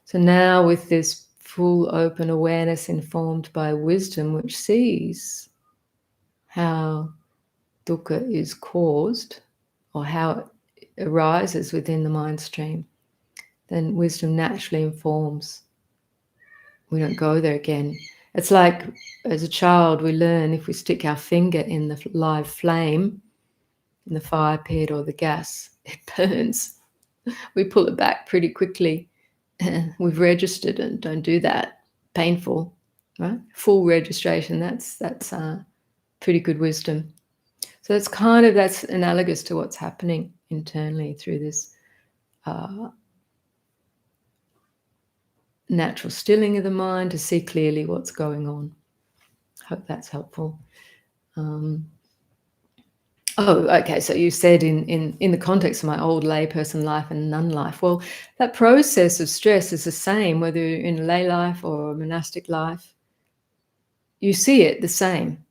So now with this full open awareness informed by wisdom, which sees how dukkha is caused or how it arises within the mind stream, then wisdom naturally informs. We don't go there again. It's like as a child we learn, if we stick our finger in the live flame, in the fire pit or the gas, it burns. We pull it back pretty quickly. We've registered and don't do that. Painful, right? Full registration, that's pretty good wisdom. So that's analogous to what's happening internally through this natural stilling of the mind to see clearly what's going on. Hope that's helpful. Okay. So you said in the context of my old layperson life and nun life, well, that process of stress is the same whether you're in lay life or monastic life. You see it the same.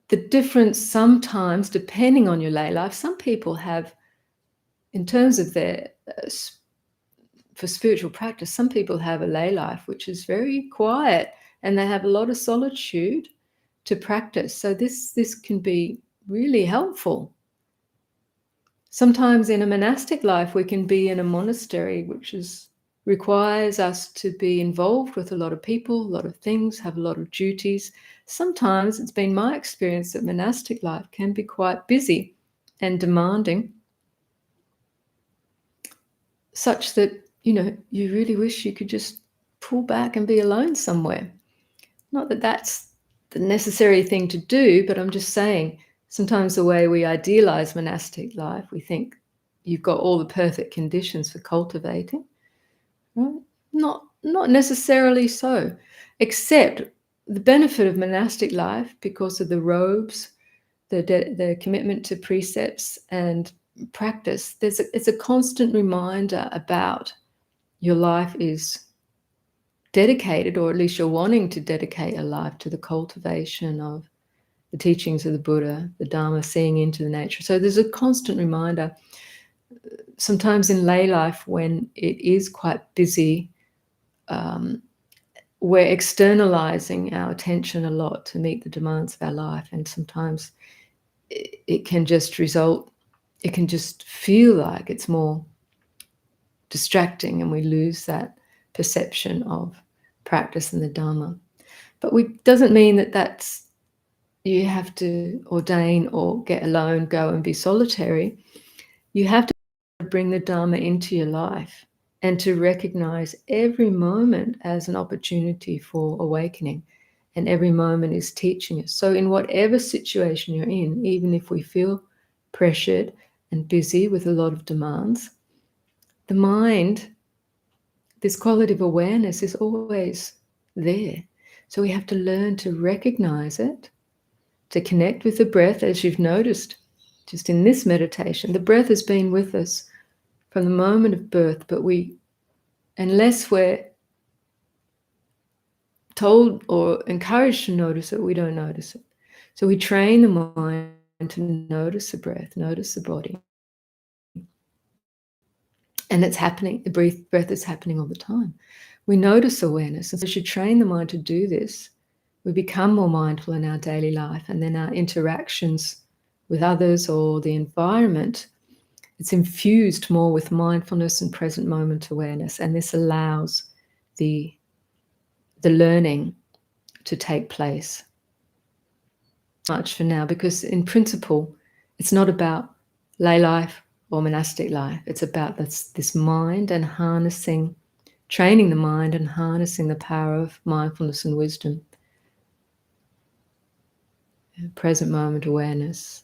The difference sometimes, depending on your lay life, some people have, in terms of their for spiritual practice, some people have a lay life which is very quiet and they have a lot of solitude to practice. So this can be really helpful. Sometimes in a monastic life, we can be in a monastery, which requires us to be involved with a lot of people, a lot of things, have a lot of duties. Sometimes it's been my experience that monastic life can be quite busy and demanding, such that, you really wish you could just pull back and be alone somewhere. Not that that's the necessary thing to do, but I'm just saying, sometimes the way we idealize monastic life, we think you've got all the perfect conditions for cultivating. Right? Not necessarily so, except the benefit of monastic life, because of the robes, the commitment to precepts and practice. It's a constant reminder about your life is dedicated, or at least you're wanting to dedicate a life to the cultivation of the teachings of the Buddha, the Dharma, seeing into the nature. So there's a constant reminder. Sometimes in lay life, when it is quite busy, we're externalizing our attention a lot to meet the demands of our life. And sometimes it can just feel like it's more distracting, and we lose that perception of practice and the Dharma. But it doesn't mean that you have to ordain or get alone, go and be solitary. You have to bring the Dharma into your life and to recognize every moment as an opportunity for awakening, and every moment is teaching us. So in whatever situation you're in, even if we feel pressured and busy with a lot of demands, the mind, this quality of awareness, is always there. So we have to learn to recognize it, to connect with the breath, as you've noticed just in this meditation. The breath has been with us from the moment of birth, but unless we're told or encouraged to notice it, we don't notice it. So we train the mind to notice the breath, notice the body. And it's happening, the breath is happening all the time. We notice awareness. And so as you train the mind to do this, we become more mindful in our daily life, and then our interactions with others or the environment, it's infused more with mindfulness and present moment awareness. And this allows the learning to take place. Much for now, because in principle, it's not about lay life or monastic life. It's about this mind and training the mind and harnessing the power of mindfulness and wisdom. Present moment awareness.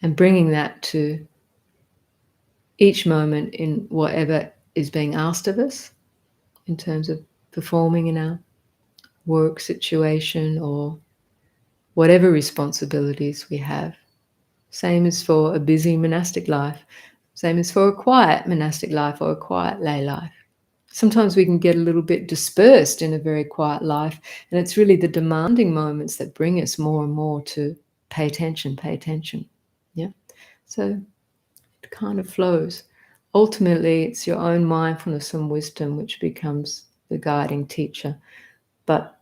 And bringing that to each moment in whatever is being asked of us in terms of performing in our work situation or whatever responsibilities we have. Same as for a busy monastic life. Same as for a quiet monastic life or a quiet lay life. Sometimes we can get a little bit dispersed in a very quiet life, and it's really the demanding moments that bring us more and more to pay attention. Yeah. So it kind of flows. Ultimately, it's your own mindfulness and wisdom which becomes the guiding teacher. But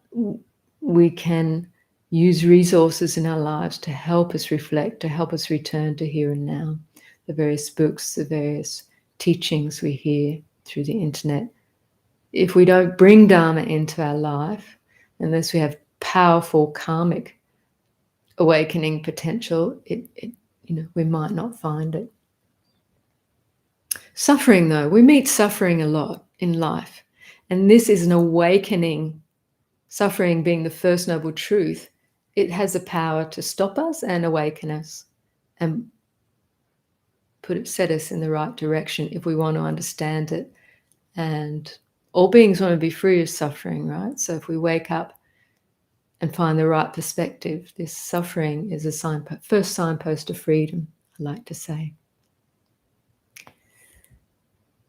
we can use resources in our lives to help us reflect, to help us return to here and now. The various books, the various teachings we hear through the internet. If we don't bring Dharma into our life, unless we have powerful karmic awakening potential, we might not find it. Suffering, though, we meet suffering a lot in life, and this is an awakening. Suffering being the first noble truth, it has the power to stop us and awaken us and set us in the right direction if we want to understand it. And all beings want to be free of suffering, right? So if we wake up and find the right perspective, this suffering is a first signpost of freedom, I like to say.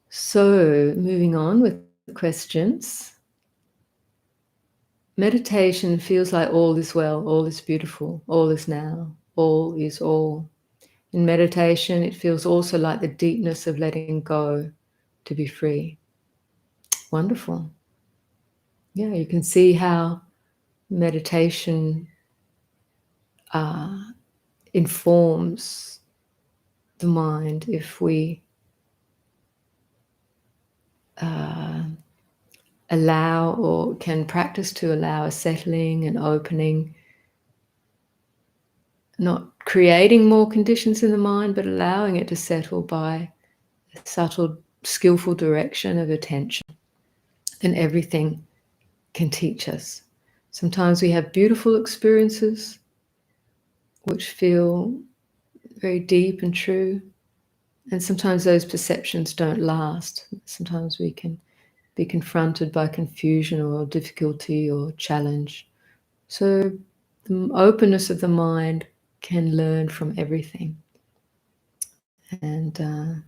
So moving on with questions. Meditation feels like all is well, all is beautiful, all is now, all is all. In meditation, it feels also like the deepness of letting go, to be free. Wonderful. Yeah, you can see how meditation informs the mind if we allow or can practice to allow a settling and opening, not creating more conditions in the mind, but allowing it to settle by a subtle, skillful direction of attention. Then everything can teach us. Sometimes we have beautiful experiences which feel very deep and true, and sometimes those perceptions don't last. Sometimes we can be confronted by confusion or difficulty or challenge. So the openness of the mind can learn from everything. And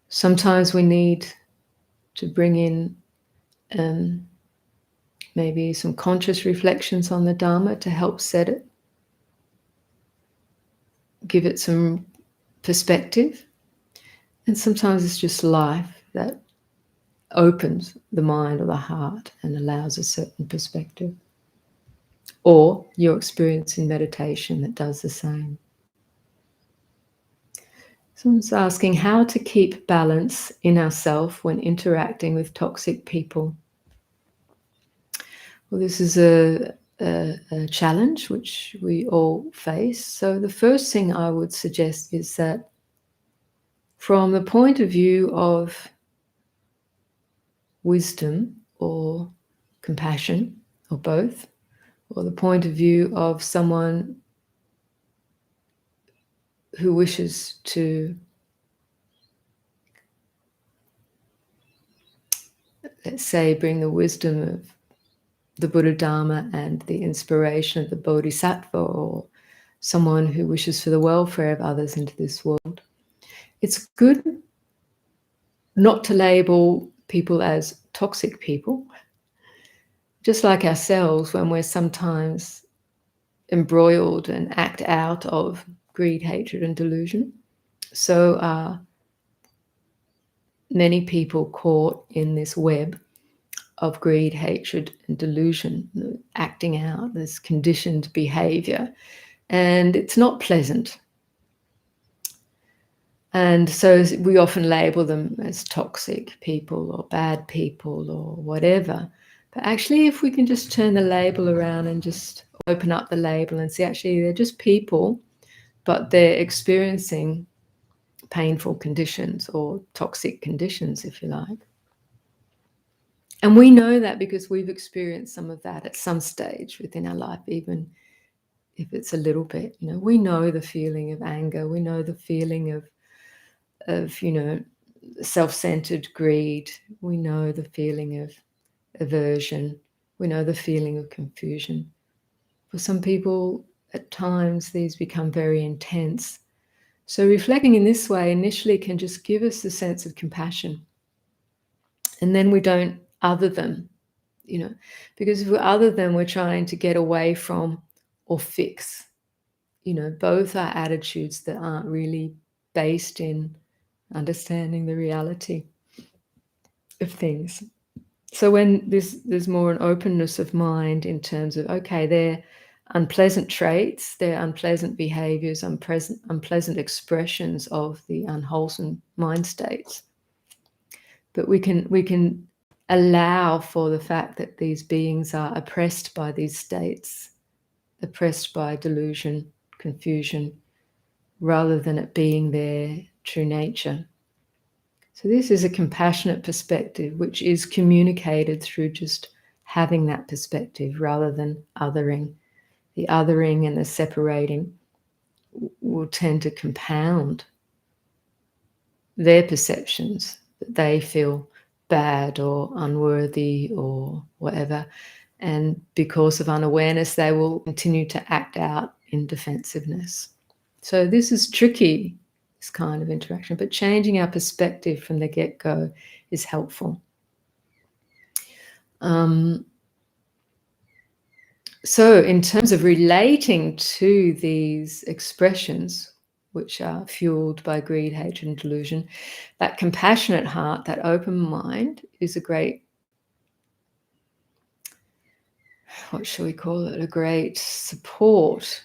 sometimes we need to bring in maybe some conscious reflections on the Dharma to help set it, give it some perspective. And sometimes it's just life that opens the mind or the heart and allows a certain perspective. Or your experience in meditation that does the same. Someone's asking how to keep balance in ourselves when interacting with toxic people. Well, this is a challenge which we all face. So the first thing I would suggest is that from the point of view of wisdom or compassion, or both, or the point of view of someone who wishes to, let's say, bring the wisdom of the Buddha Dharma and the inspiration of the Bodhisattva, or someone who wishes for the welfare of others into this world. It's good not to label people as toxic people, just like ourselves when we're sometimes embroiled and act out of greed, hatred, and delusion. So are many people caught in this web of greed, hatred, and delusion, acting out this conditioned behavior. And it's not pleasant. And so we often label them as toxic people or bad people or whatever. But actually, if we can just turn the label around and just open up the label and see, actually, they're just people, but they're experiencing painful conditions or toxic conditions, if you like. And we know that because we've experienced some of that at some stage within our life, even if it's a little bit. We know the feeling of anger. We know the feeling of self-centered greed. We know the feeling of aversion. We know the feeling of confusion. For some people, at times, these become very intense. So reflecting in this way initially can just give us a sense of compassion. And then we don't other them, because if we're other them, we're trying to get away from or fix. Both are attitudes that aren't really based in understanding the reality of things. So when there's more an openness of mind in terms of, okay, they're unpleasant traits, they're unpleasant behaviors, unpleasant expressions of the unwholesome mind states. But we can allow for the fact that these beings are oppressed by these states, oppressed by delusion, confusion, rather than it being their true nature. So this is a compassionate perspective, which is communicated through just having that perspective rather than othering. The othering and the separating will tend to compound their perceptions that they feel bad or unworthy or whatever. And because of unawareness, they will continue to act out in defensiveness. So this is tricky, this kind of interaction, but changing our perspective from the get-go is helpful. So in terms of relating to these expressions, which are fueled by greed, hatred, and delusion. That compassionate heart, that open mind, is a great, what shall we call it, a great support.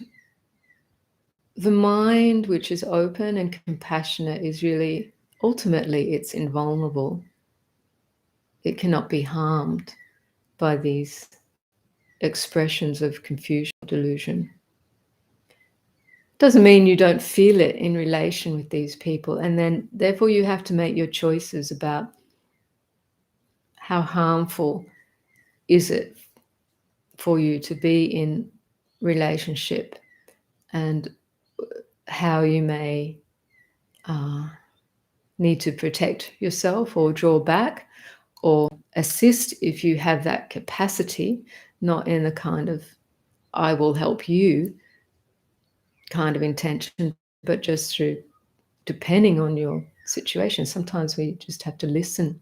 The mind which is open and compassionate is really, ultimately, it's invulnerable. It cannot be harmed by these expressions of confusion, delusion. Doesn't mean you don't feel it in relation with these people, and then therefore you have to make your choices about how harmful is it for you to be in relationship, and how you may need to protect yourself or draw back or assist if you have that capacity, not in a kind of I will help you kind of intention, but just through, depending on your situation. Sometimes we just have to listen,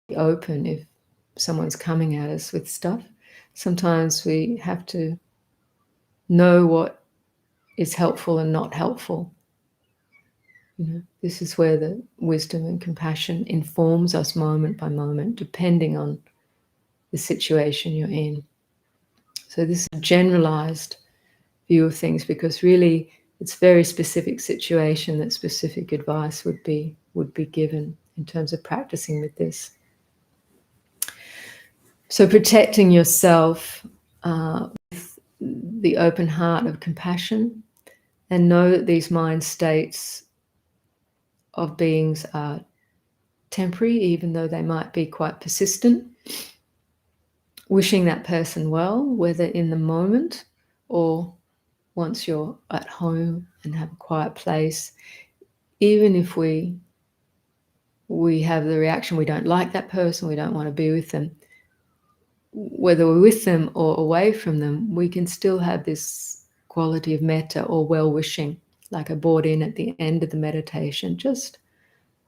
be open if someone's coming at us with stuff. Sometimes we have to know what is helpful and not helpful. This is where the wisdom and compassion informs us moment by moment, depending on the situation you're in. So this is a generalized view of things, because really it's very specific situation that specific advice would be given in terms of practicing with this. So protecting yourself with the open heart of compassion, and know that these mind states of beings are temporary, even though they might be quite persistent. Wishing that person well, whether in the moment or once you're at home and have a quiet place, even if we have the reaction we don't like that person, we don't want to be with them, whether we're with them or away from them, we can still have this quality of metta or well-wishing, like I brought in at the end of the meditation. Just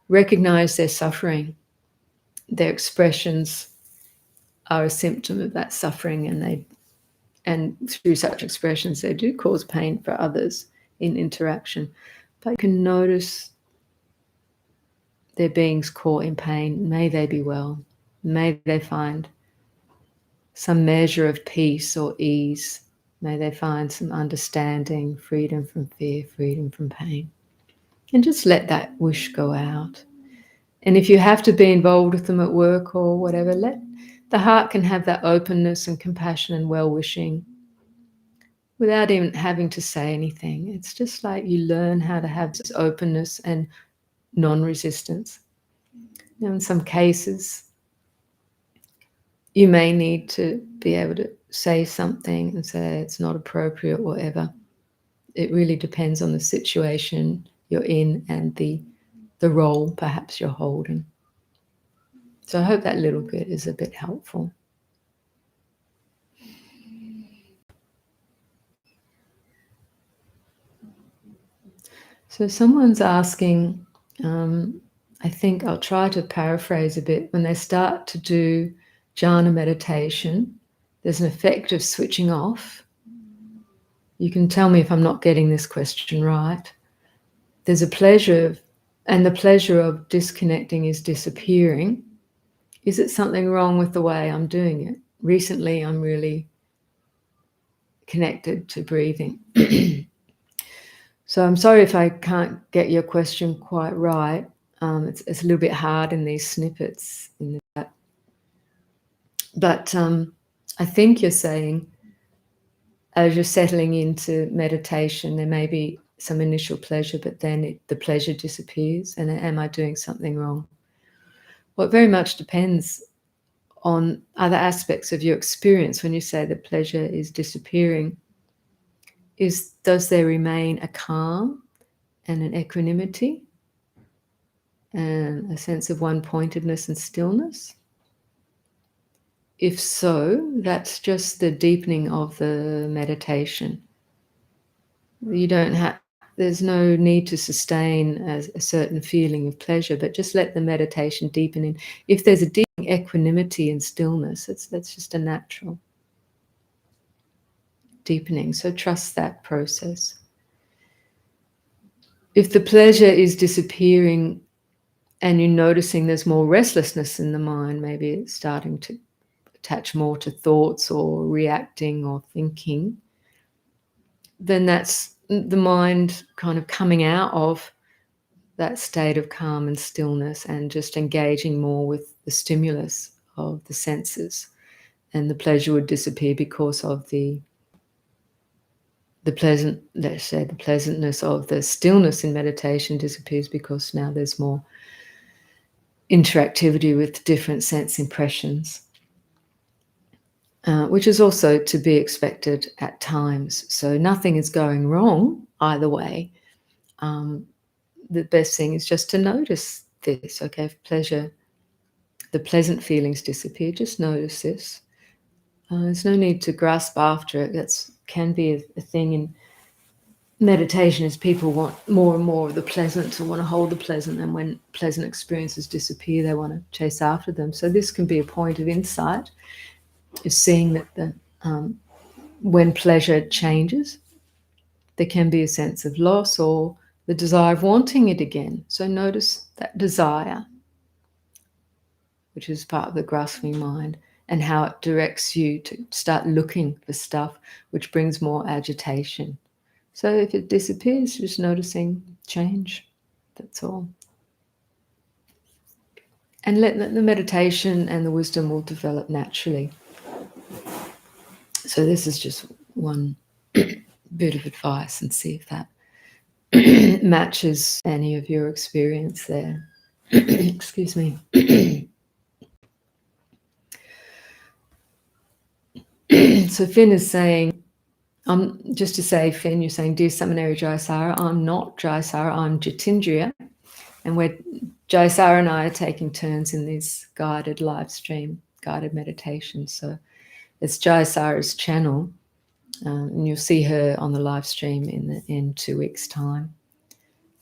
recognize their suffering. Their expressions are a symptom of that suffering, and through such expressions they do cause pain for others in interaction. But you can notice their beings caught in pain. May they be well. May they find some measure of peace or ease. May they find some understanding, freedom from fear, freedom from pain. And just let that wish go out. And if you have to be involved with them at work or whatever, let the heart can have that openness and compassion and well-wishing without even having to say anything. It's just like you learn how to have this openness and non-resistance. In some cases, you may need to be able to say something and say it's not appropriate, whatever. It really depends on the situation you're in and the role perhaps you're holding. So I hope that little bit is a bit helpful. So someone's asking, I think I'll try to paraphrase a bit, when they start to do jhana meditation, there's an effect of switching off. You can tell me if I'm not getting this question right. There's a pleasure, and the pleasure of disconnecting is disappearing. Is it something wrong with the way I'm doing it? Recently, I'm really connected to breathing. So I'm sorry if I can't get your question quite right. It's a little bit hard in these snippets in the chat. But I think you're saying, as you're settling into meditation, there may be some initial pleasure, but then the pleasure disappears. And am I doing something wrong? Well, it very much depends on other aspects of your experience. When you say the pleasure is disappearing, does there remain a calm and an equanimity and a sense of one-pointedness and stillness? If so, that's just the deepening of the meditation. There's no need to sustain a certain feeling of pleasure, but just let the meditation deepen in. If there's a deep equanimity and stillness, that's just a natural deepening. So trust that process. If the pleasure is disappearing and you're noticing there's more restlessness in the mind, maybe it's starting to attach more to thoughts or reacting or thinking, then that's the mind kind of coming out of that state of calm and stillness and just engaging more with the stimulus of the senses. And the pleasure would disappear because of the pleasant, let's say, the pleasantness of the stillness in meditation disappears because now there's more interactivity with different sense impressions, which is also to be expected at times. So nothing is going wrong either way. The best thing is just to notice this. Okay, if pleasure, the pleasant feelings disappear, just notice this. There's no need to grasp after it. That can be a thing in meditation, is people want more and more of the pleasant, or want to hold the pleasant, and when pleasant experiences disappear, they want to chase after them. So this can be a point of insight, is seeing that when pleasure changes, there can be a sense of loss or the desire of wanting it again. So notice that desire, which is part of the grasping mind, and how it directs you to start looking for stuff which brings more agitation. So if it disappears, just noticing change, that's all. And let the meditation and the wisdom will develop naturally. So this is just one bit of advice, and see if that matches any of your experience there. Excuse me. So Finn is saying, just to say, Finn, you're saying, dear Samaneri Jayasara, I'm not Jayasara, I'm Jitindriya. And Jayasara and I are taking turns in this guided live stream, guided meditation. So it's Jayasara's channel, and you'll see her on the live stream in 2 weeks' time.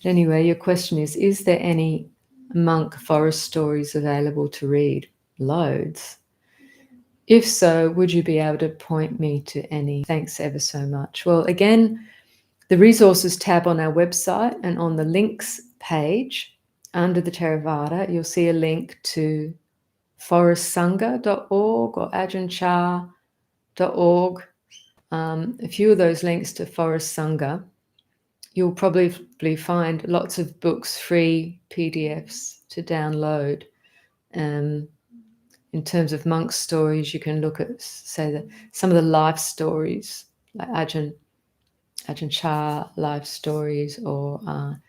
But anyway, your question is there any monk forest stories available to read? Loads. If so, would you be able to point me to any? Thanks ever so much. Well, again, the resources tab on our website, and on the links page under the Theravada, you'll see a link to forestsangha.org or ajahn.org. A few of those links to Forest Sangha. You'll probably find lots of books, free PDFs to download. In terms of monk stories, you can look at, say, some of the life stories, like Ajahn Chah life stories, or I'm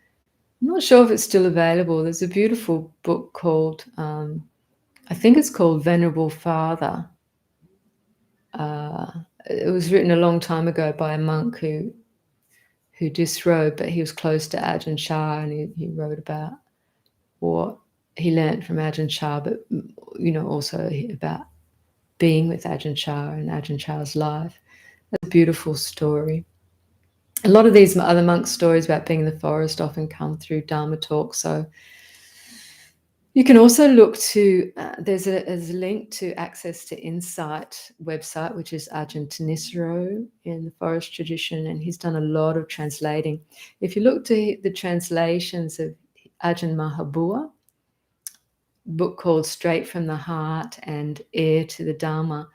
not sure if it's still available. There's a beautiful book called, I think it's called Venerable Father. It was written a long time ago by a monk who disrobed, but he was close to Ajahn Chah, and he wrote about what he learned from Ajahn Chah, but also about being with Ajahn Chah and Ajahn Chah's life. That's a beautiful story. A lot of these other monk stories about being in the forest often come through Dharma talk. So you can also look to, there's a link to Access to Insight website, which is Ajahn Thanissaro in the forest tradition, and he's done a lot of translating. If you look to the translations of Ajahn Mahabua, book called Straight from the Heart and Heir to the Dharma,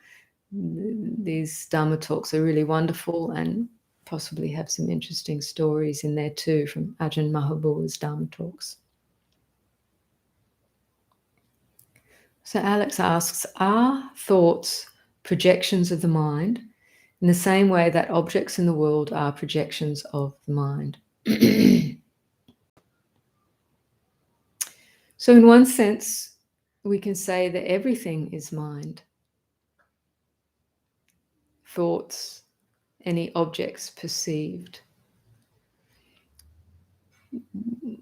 these Dharma talks are really wonderful, and possibly have some interesting stories in there too from Ajahn Mahabua's Dharma talks. So Alex asks, are thoughts projections of the mind in the same way that objects in the world are projections of the mind? So in one sense, we can say that everything is mind. Thoughts, any objects perceived.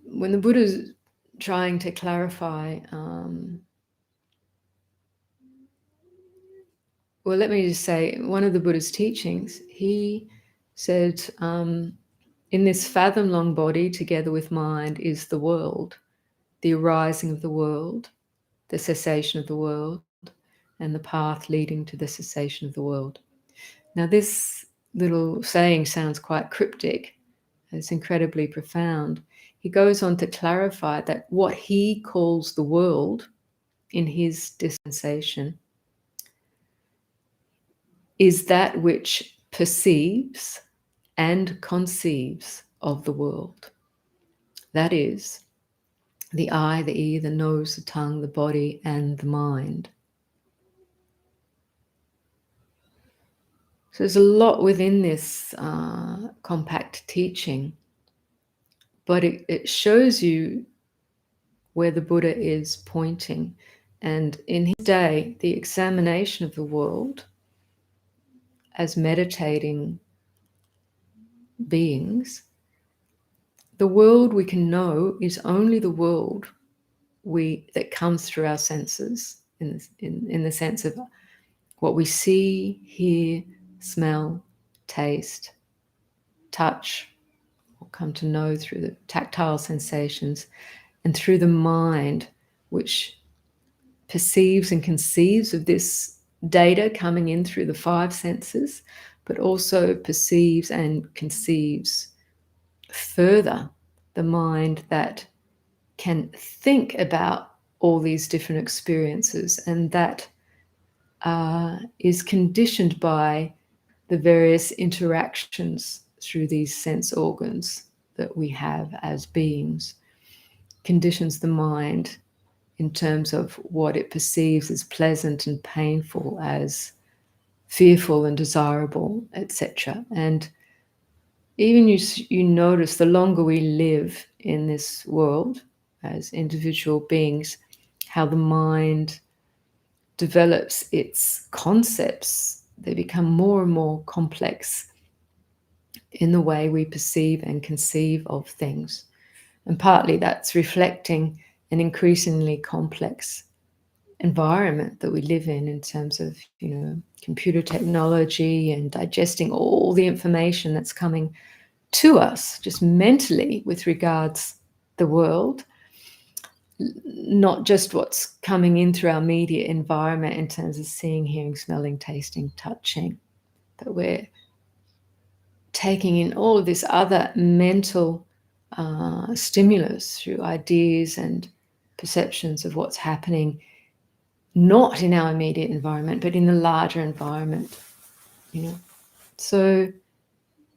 When the Buddha's trying to clarify, well, let me just say, one of the Buddha's teachings, he said, in this fathom-long body, together with mind, is the world, the arising of the world, the cessation of the world, and the path leading to the cessation of the world. Now, this little saying sounds quite cryptic. It's incredibly profound. he goes on to clarify that what he calls the world in his dispensation is that which perceives and conceives of the world. That is, the eye, the ear, the nose, the tongue, the body, and the mind. So there's a lot within this compact teaching, but it shows you where the Buddha is pointing. And in his day, the examination of the world as meditating beings, the world we can know is only the world that comes through our senses, in the sense of what we see, hear, smell, taste, touch, or come to know through the tactile sensations, and through the mind, which perceives and conceives of this data coming in through the five senses, but also perceives and conceives further the mind that can think about all these different experiences, and that is conditioned by the various interactions through these sense organs that we have as beings, conditions the mind in terms of what it perceives as pleasant and painful, as fearful and desirable, etc. And even you notice the longer we live in this world as individual beings, how the mind develops its concepts. They become more and more complex in the way we perceive and conceive of things. And partly that's reflecting an increasingly complex environment that we live in terms of, computer technology and digesting all the information that's coming to us just mentally with regards the world, not just what's coming in through our media environment in terms of seeing, hearing, smelling, tasting, touching, but we're taking in all of this other mental stimulus through ideas and perceptions of what's happening, not in our immediate environment, but in the larger environment, So,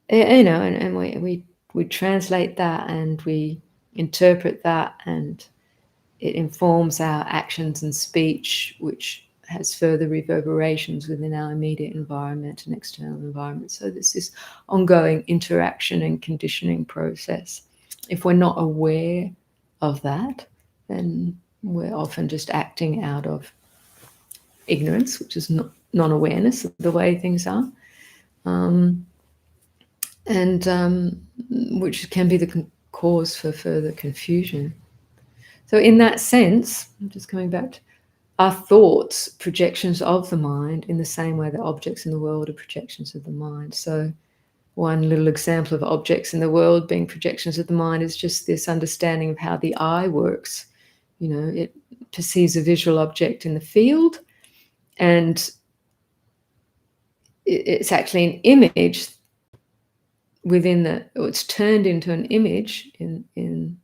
and we translate that and we interpret that, and it informs our actions and speech, which has further reverberations within our immediate environment and external environment. So there's this ongoing interaction and conditioning process. If we're not aware of that, then we're often just acting out of ignorance, which is non-awareness of the way things are, which can be the cause for further confusion. So in that sense, I'm just coming back to our thoughts, projections of the mind, in the same way that objects in the world are projections of the mind. So one little example of objects in the world being projections of the mind is just this understanding of how the eye works. It perceives a visual object in the field, and it's actually an image it's turned into an image in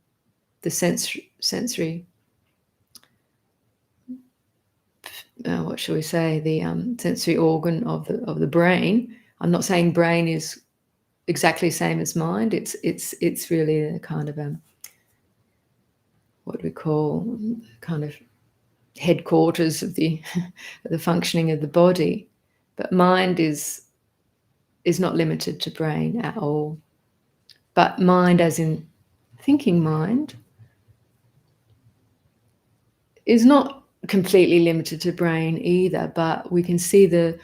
the sensory what shall we say, the sensory organ of the brain. I'm not saying brain is exactly the same as mind. It's really a kind of what we call kind of headquarters of the the functioning of the body. But mind is not limited to brain at all. But mind, as in thinking mind, is not completely limited to brain either, but we can see the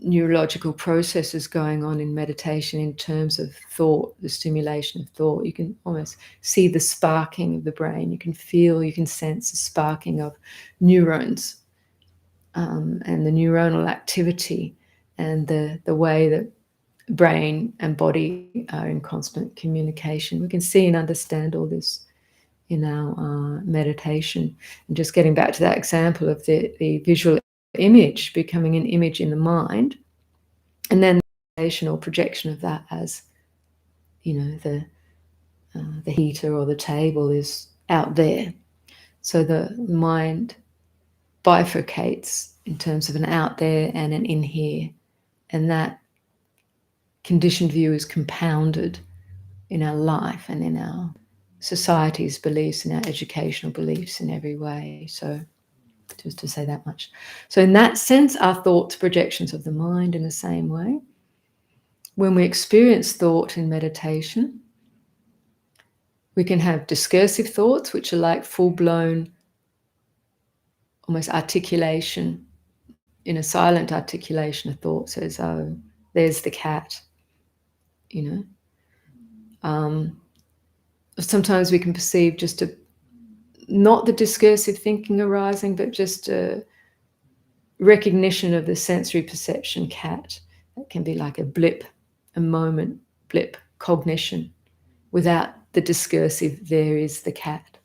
neurological processes going on in meditation in terms of thought, the stimulation of thought. You can almost see the sparking of the brain. You can feel, you can sense the sparking of neurons and the neuronal activity, and the way that brain and body are in constant communication. We can see and understand all this in our meditation. And just getting back to that example of the visual image becoming an image in the mind, and then the or projection of that as, the the heater or the table is out there. So the mind bifurcates in terms of an out there and an in here. And that conditioned view is compounded in our life and in our society's beliefs and our educational beliefs in every way. So just to say that much. So in that sense, our thoughts, projections of the mind in the same way. When we experience thought in meditation, we can have discursive thoughts, which are like full-blown, almost articulation, in a silent articulation of thought. Says, oh, there's the cat, you know. Sometimes we can perceive just not the discursive thinking arising, but just a recognition of the sensory perception cat. That can be like a blip, a moment blip, cognition, without the discursive, there is the cat,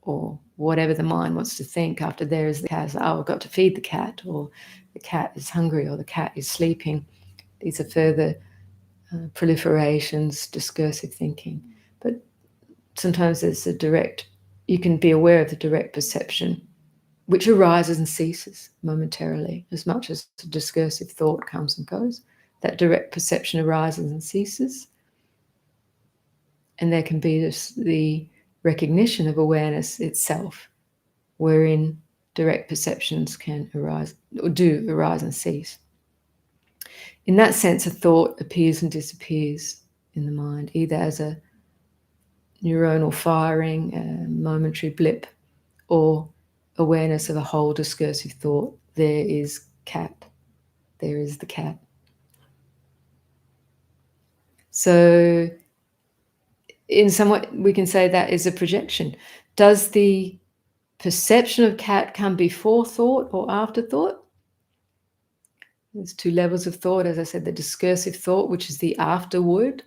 or whatever the mind wants to think after there is the cat. Oh, I've got to feed the cat, or the cat is hungry, or the cat is sleeping. These are further proliferations, discursive thinking. But sometimes there's a direct, you can be aware of the direct perception, which arises and ceases momentarily, as much as the discursive thought comes and goes. That direct perception arises and ceases. And there can be the recognition of awareness itself, wherein direct perceptions can arise, or do arise and cease. In that sense, a thought appears and disappears in the mind, either as a neuronal firing, a momentary blip, or awareness of a whole discursive thought. There is cat. There is the cat. So in some way, we can say that is a projection. Does the perception of cat come before thought or after thought? There's two levels of thought. As I said, the discursive thought, which is the afterword.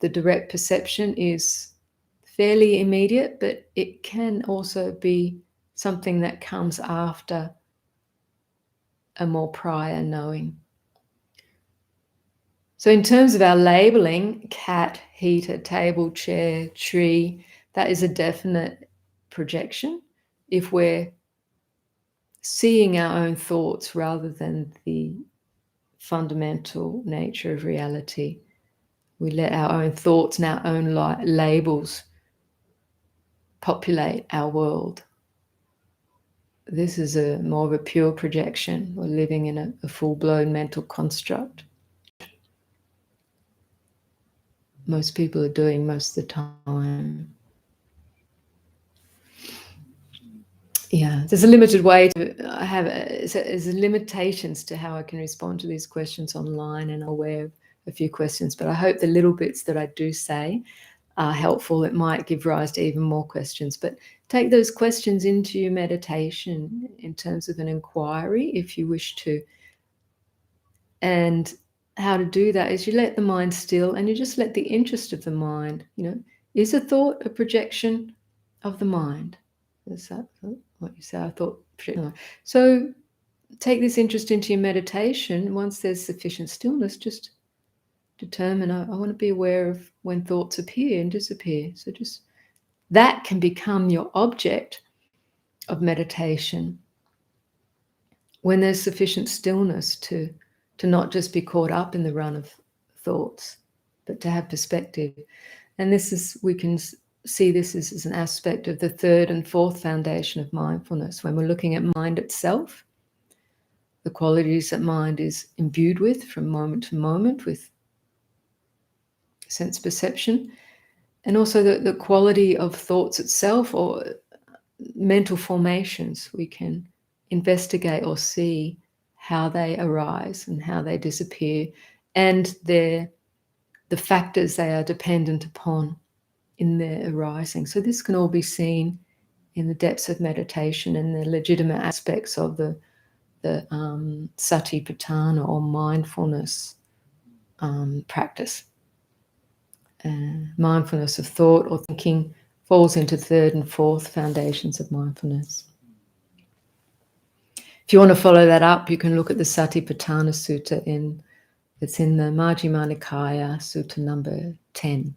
The direct perception is fairly immediate, but it can also be something that comes after a more prior knowing. So in terms of our labeling, cat, heater, table, chair, tree, that is a definite projection. If we're seeing our own thoughts rather than the fundamental nature of reality, we let our own thoughts and our own labels populate our world. This is more of a pure projection. We're living in a full-blown mental construct. Most people are doing most of the time. Yeah, there's a limited way to have, there's limitations to how I can respond to these questions online, and I'm aware of a few questions, but I hope the little bits that I do say are helpful. It might give rise to even more questions, but take those questions into your meditation in terms of an inquiry if you wish to. And how to do that is you let the mind still, and you just let the interest of the mind, is a thought a projection of the mind? Is that what you say? I thought projection. So take this interest into your meditation. Once there's sufficient stillness, just determine, I want to be aware of when thoughts appear and disappear. So just that can become your object of meditation when there's sufficient stillness to not just be caught up in the run of thoughts, but to have perspective. And we can see this as an aspect of the third and fourth foundation of mindfulness. When we're looking at mind itself, the qualities that mind is imbued with from moment to moment, with sense perception, and also the quality of thoughts itself or mental formations. We can investigate or see how they arise and how they disappear, and the factors they are dependent upon in their arising. So this can all be seen in the depths of meditation and the legitimate aspects of the satipatthana or mindfulness practice. Mindfulness of thought or thinking falls into third and fourth foundations of mindfulness. If you want to follow that up, you can look at the Satipatthana Sutta it's in the Majjhima Nikaya, Sutta number 10.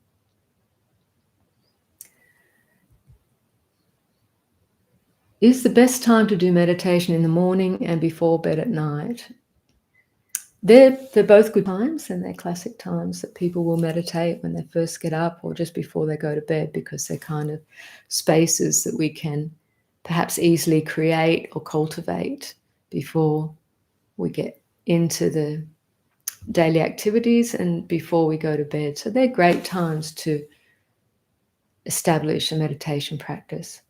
Is the best time to do meditation in the morning and before bed at night? They're both good times, and they're classic times that people will meditate when they first get up or just before they go to bed, because they're kind of spaces that we can perhaps easily create or cultivate before we get into the daily activities and before we go to bed. So they're great times to establish a meditation practice.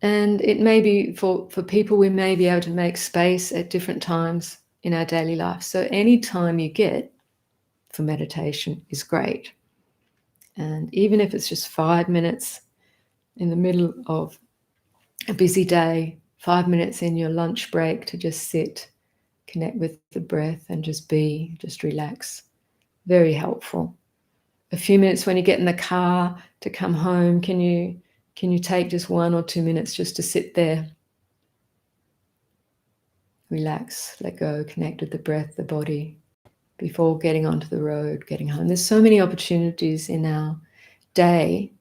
And it may be for people, we may be able to make space at different times in our daily life. So any time you get for meditation is great. And even if it's just 5 minutes in the middle of a busy day, 5 minutes in your lunch break to just sit, connect with the breath and just be, just relax. Very helpful. A few minutes when you get in the car to come home, can you take just 1 or 2 minutes just to sit there? Relax, let go, connect with the breath, the body, before getting onto the road, getting home. There's so many opportunities in our day,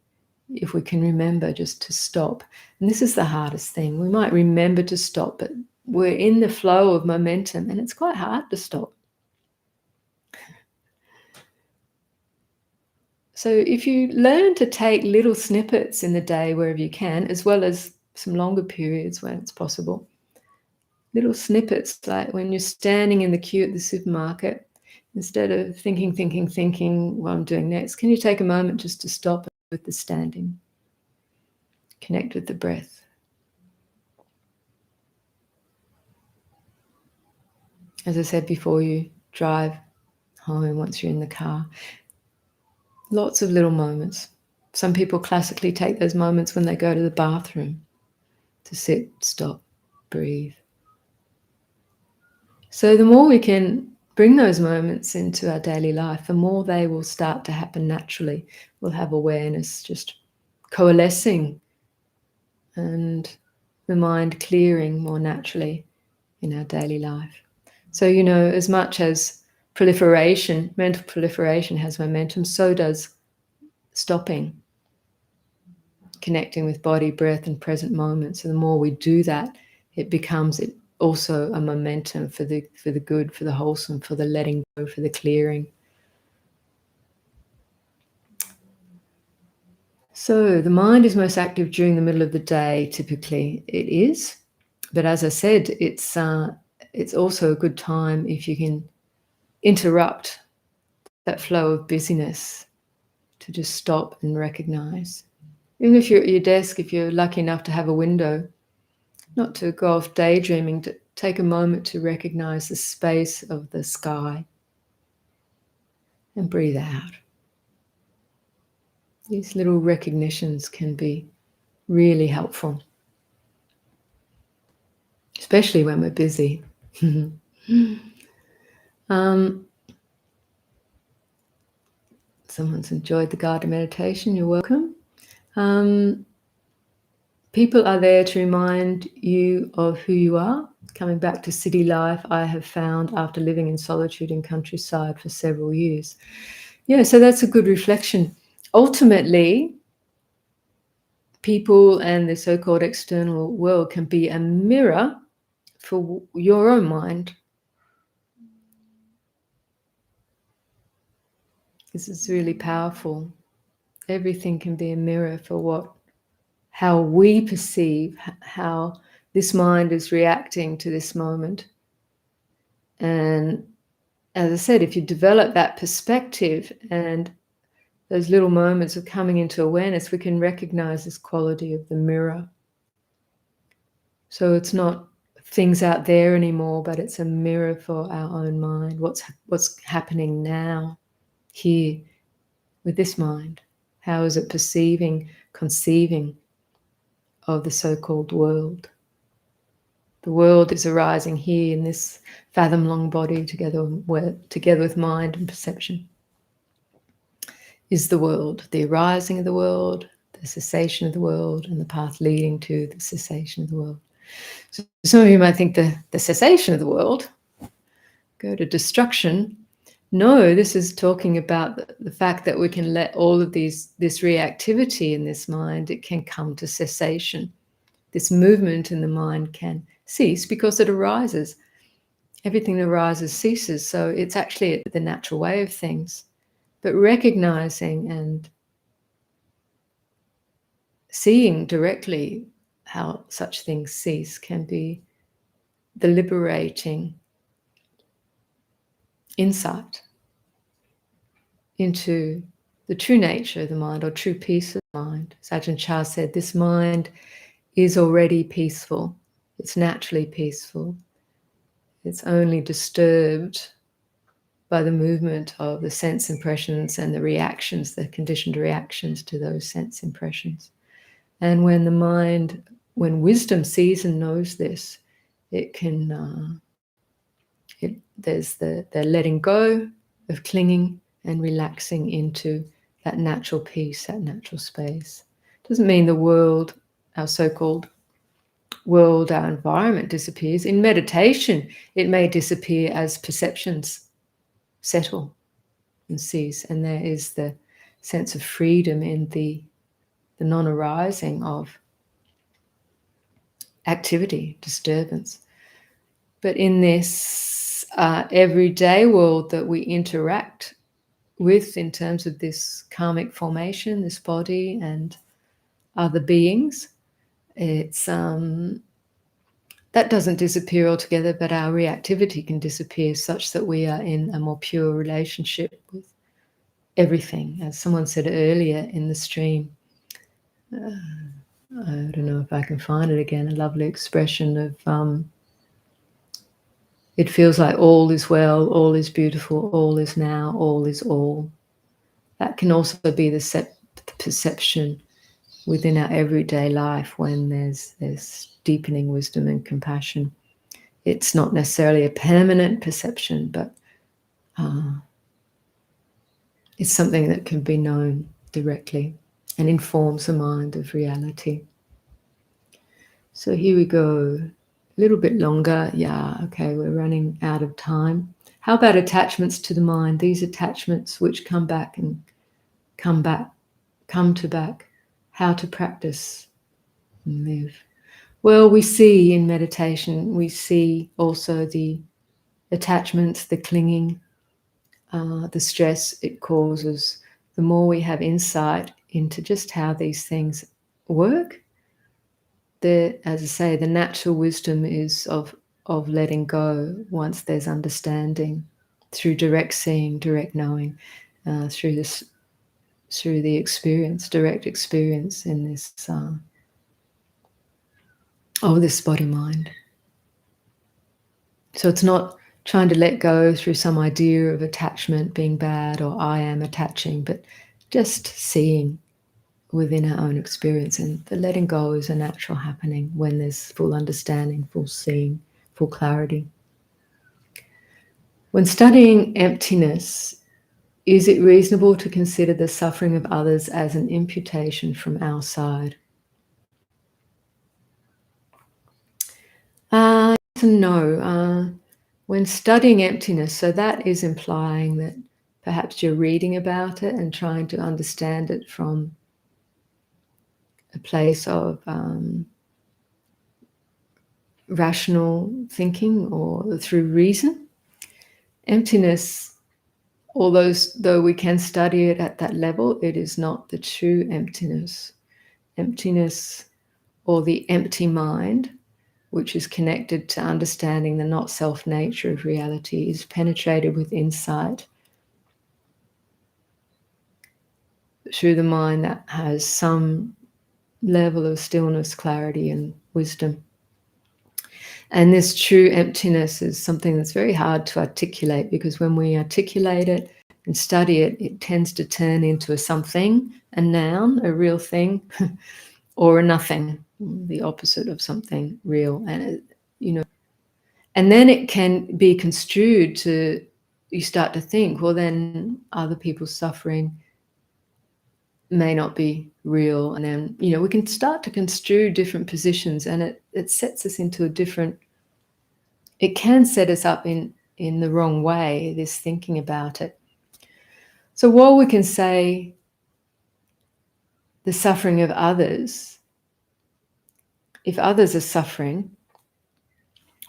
if we can remember just to stop. And this is the hardest thing. We might remember to stop, but we're in the flow of momentum and it's quite hard to stop. So if you learn to take little snippets in the day wherever you can, as well as some longer periods when it's possible, little snippets, like when you're standing in the queue at the supermarket, instead of thinking what I'm doing next, can you take a moment just to stop with the standing? Connect with the breath. As I said before, you drive home, once you're in the car, lots of little moments. Some people classically take those moments when they go to the bathroom, to sit, stop, breathe. So the more we can bring those moments into our daily life, the more they will start to happen naturally. We'll have awareness just coalescing and the mind clearing more naturally in our daily life. So, as much as proliferation, mental proliferation has momentum, so does stopping, connecting with body, breath, and present moment. So the more we do that, it becomes also a momentum for the good, for the wholesome, for the letting go, for the clearing. So the mind is most active during the middle of the day, typically it is. But as I said, it's also a good time if you can interrupt that flow of busyness, to just stop and recognize. Even if you're at your desk, if you're lucky enough to have a window, not to go off daydreaming, to take a moment to recognize the space of the sky and breathe out. These little recognitions can be really helpful, especially when we're busy. Someone's enjoyed the guided meditation, you're welcome. People are there to remind you of who you are. Coming back to city life, I have found after living in solitude in countryside for several years. Yeah, so that's a good reflection. Ultimately, people and the so-called external world can be a mirror for your own mind. This is really powerful. Everything can be a mirror for how we perceive, how this mind is reacting to this moment. And as I said, if you develop that perspective and those little moments of coming into awareness, we can recognize this quality of the mirror. So it's not things out there anymore, but it's a mirror for our own mind. What's happening now, here, with this mind? How is it perceiving, conceiving of the so-called world? The world is arising here in this fathom-long body, together with mind and perception. Is the world, the arising of the world, the cessation of the world, and the path leading to the cessation of the world. So some of you might think the cessation of the world, go to destruction. No, this is talking about the fact that we can let all of this reactivity in this mind, it can come to cessation. this movement in the mind can cease because it arises. Everything that arises ceases, so it's actually the natural way of things. But recognizing and seeing directly how such things cease can be the liberating insight into the true nature of the mind, or true peace of mind. As Ajahn Chah said, this mind is already peaceful. It's naturally peaceful. It's only disturbed by the movement of the sense impressions and the reactions, the conditioned reactions to those sense impressions. And when the mind, when wisdom sees and knows this, it can, there's the letting go of clinging and relaxing into that natural peace, that natural space. Doesn't mean the world, our so-called world, our environment disappears. In meditation, it may disappear as perceptions settle and cease, and there is the sense of freedom in the non-arising of activity, disturbance. But in this everyday world that we interact with in terms of this karmic formation, this body and other beings, it's that doesn't disappear altogether, but our reactivity can disappear such that we are in a more pure relationship with everything. As someone said earlier in the stream, I don't know if I can find it again, a lovely expression of it feels like all is well, all is beautiful, all is now, all is all. That can also be the perception within our everyday life when there's deepening wisdom and compassion. It's not necessarily a permanent perception, but it's something that can be known directly and informs the mind of reality. So here we go, a little bit longer. Yeah, okay, we're running out of time. How about attachments to the mind? These attachments which come back and come to back. How to practice and live. Well, we see in meditation, we see also the attachments, the clinging, the stress it causes. The more we have insight into just how these things work, as I say, the natural wisdom is of letting go once there's understanding, through direct seeing, direct knowing, through the experience, direct experience in this this body mind. So it's not trying to let go through some idea of attachment being bad or I am attaching, but just seeing within our own experience. And the letting go is a natural happening when there's full understanding, full seeing, full clarity. When studying emptiness, is it reasonable to consider the suffering of others as an imputation from our side? Yes and no. When studying emptiness, so that is implying that perhaps you're reading about it and trying to understand it from a place of rational thinking or through reason. Emptiness, though we can study it at that level, it is not the true emptiness. Emptiness, or the empty mind, which is connected to understanding the not-self nature of reality, is penetrated with insight through the mind that has some level of stillness, clarity, and wisdom. And this true emptiness is something that's very hard to articulate, because when we articulate it and study it, it tends to turn into a something, a noun, a real thing, or a nothing, the opposite of something real. And and then it can be construed to, you start to think, well, then other people's suffering may not be real. And then, we can start to construe different positions, and it sets us into a different, it can set us up in the wrong way, this thinking about it. So while we can say the suffering of others if others are suffering,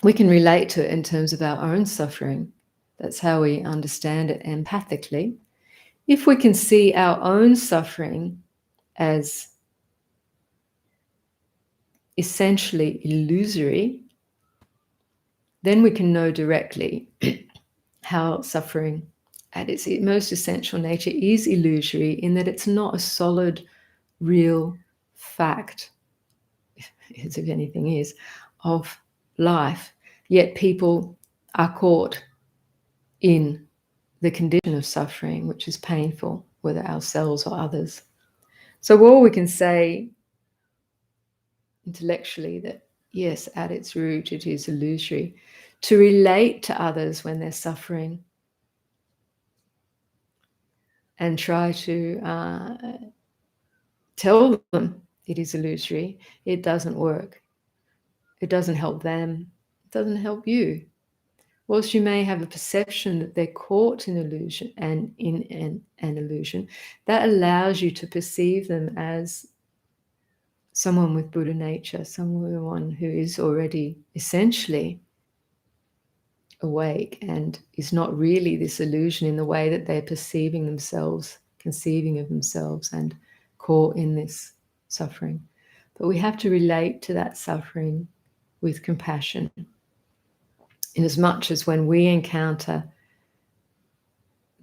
we can relate to it in terms of our own suffering. That's how we understand it empathically. If we can see our own suffering as essentially illusory, then we can know directly how suffering at its most essential nature is illusory, in that it's not a solid, real fact, as if anything is, of life. Yet people are caught in the condition of suffering, which is painful, whether ourselves or others. So all we can say intellectually that, yes, at its root, it is illusory. To relate to others when they're suffering and try to tell them it is illusory, it doesn't work. It doesn't help them. It doesn't help you. Whilst you may have a perception that they're caught in illusion and in an illusion, that allows you to perceive them as someone with Buddha nature, someone who is already essentially awake and is not really this illusion in the way that they're perceiving themselves, conceiving of themselves, and caught in this suffering. But we have to relate to that suffering with compassion, in as much as when we encounter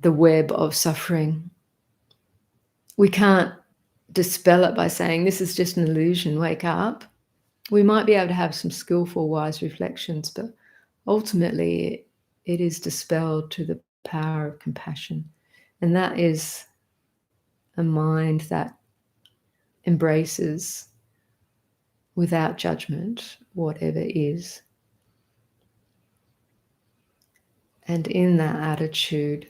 the web of suffering, we can't dispel it by saying, this is just an illusion, wake up. We might be able to have some skillful, wise reflections, but ultimately it is dispelled to the power of compassion. And that is a mind that embraces without judgment whatever is. And in that attitude,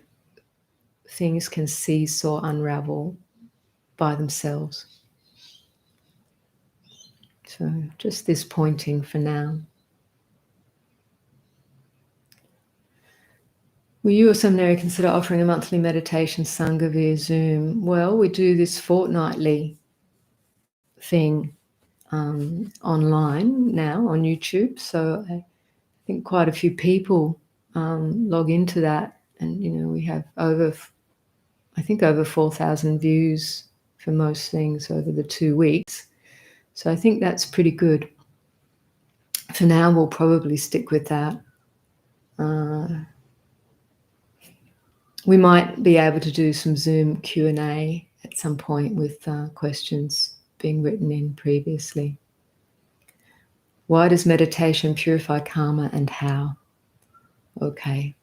things can cease or unravel by themselves. So just this pointing for now. Will you or seminary consider offering a monthly meditation sangha via Zoom? Well, we do this fortnightly thing online now on YouTube. So I think quite a few people log into that. And, we have over 4,000 views for most things over the 2 weeks. So I think that's pretty good. For now, we'll probably stick with that. We might be able to do some Zoom Q&A at some point with questions being written in previously. Why does meditation purify karma and how? Okay.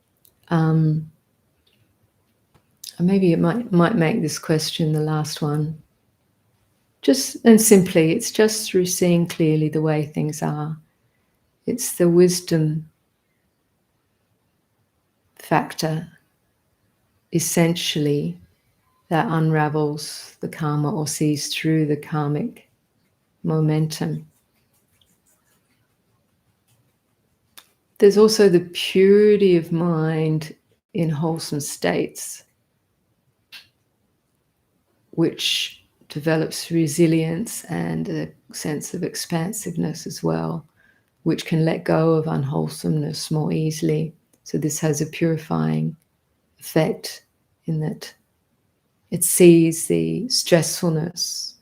Maybe it might make this question the last one. It's just through seeing clearly the way things are. It's the wisdom factor, essentially, that unravels the karma or sees through the karmic momentum. There's also the purity of mind in wholesome states, which develops resilience and a sense of expansiveness as well, which can let go of unwholesomeness more easily. So this has a purifying effect in that it sees the stressfulness,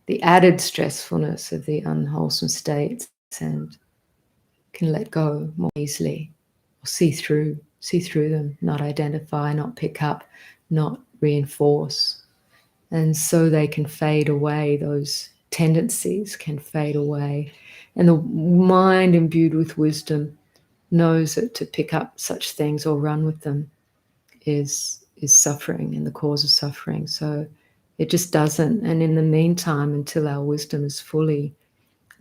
the added stressfulness of the unwholesome states, and can let go more easily, or see through them, not identify, not pick up, not reinforce. And so they can fade away, those tendencies can fade away. And the mind imbued with wisdom knows that to pick up such things or run with them is suffering and the cause of suffering. So it just doesn't. And in the meantime, until our wisdom is fully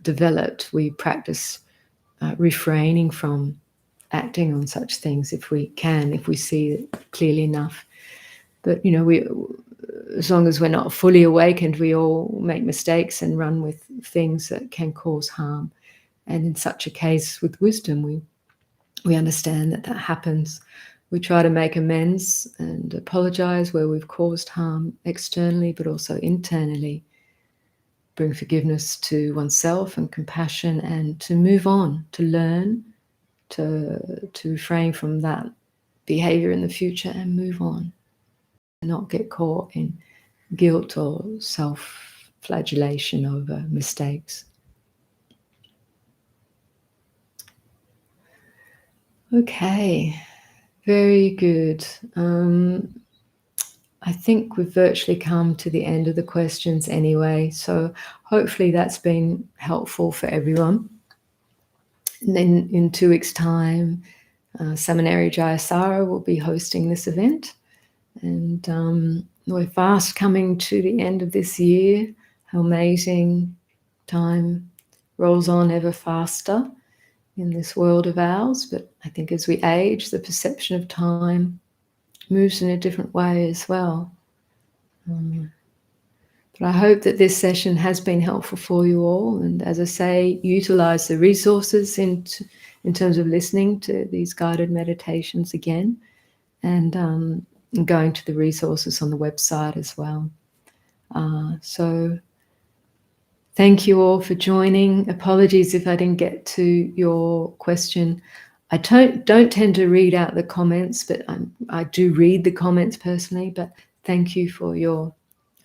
developed, we practice refraining from acting on such things if we can, if we see it clearly enough. But, as long as we're not fully awakened, we all make mistakes and run with things that can cause harm. And in such a case, with wisdom, we understand that happens. We try to make amends and apologize where we've caused harm externally, but also internally. bring forgiveness to oneself and compassion, and to move on, to learn, to refrain from that behavior in the future and move on, and not get caught in guilt or self-flagellation over mistakes. Okay, very good. I think we've virtually come to the end of the questions anyway, so hopefully that's been helpful for everyone. And then in 2 weeks' time, Seminary Jayasara will be hosting this event, and we're fast coming to the end of this year. How amazing. Time rolls on ever faster in this world of ours, but I think as we age, the perception of time moves in a different way as well. But I hope that this session has been helpful for you all, and as I say, utilize the resources in terms of listening to these guided meditations again, and going to the resources on the website as well. So thank you all for joining. Apologies if I didn't get to your question. I don't tend to read out the comments, but I do read the comments personally. But thank you for your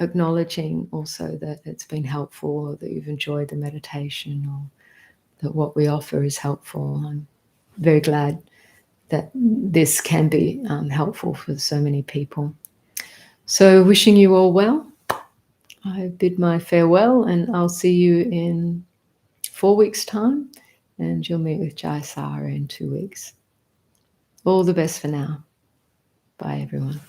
acknowledging also that it's been helpful, or that you've enjoyed the meditation, or that what we offer is helpful. I'm very glad that this can be helpful for so many people. So wishing you all well. I bid my farewell, and I'll see you in 4 weeks' time, and you'll meet with Jayasara in 2 weeks. All the best for now. Bye, everyone.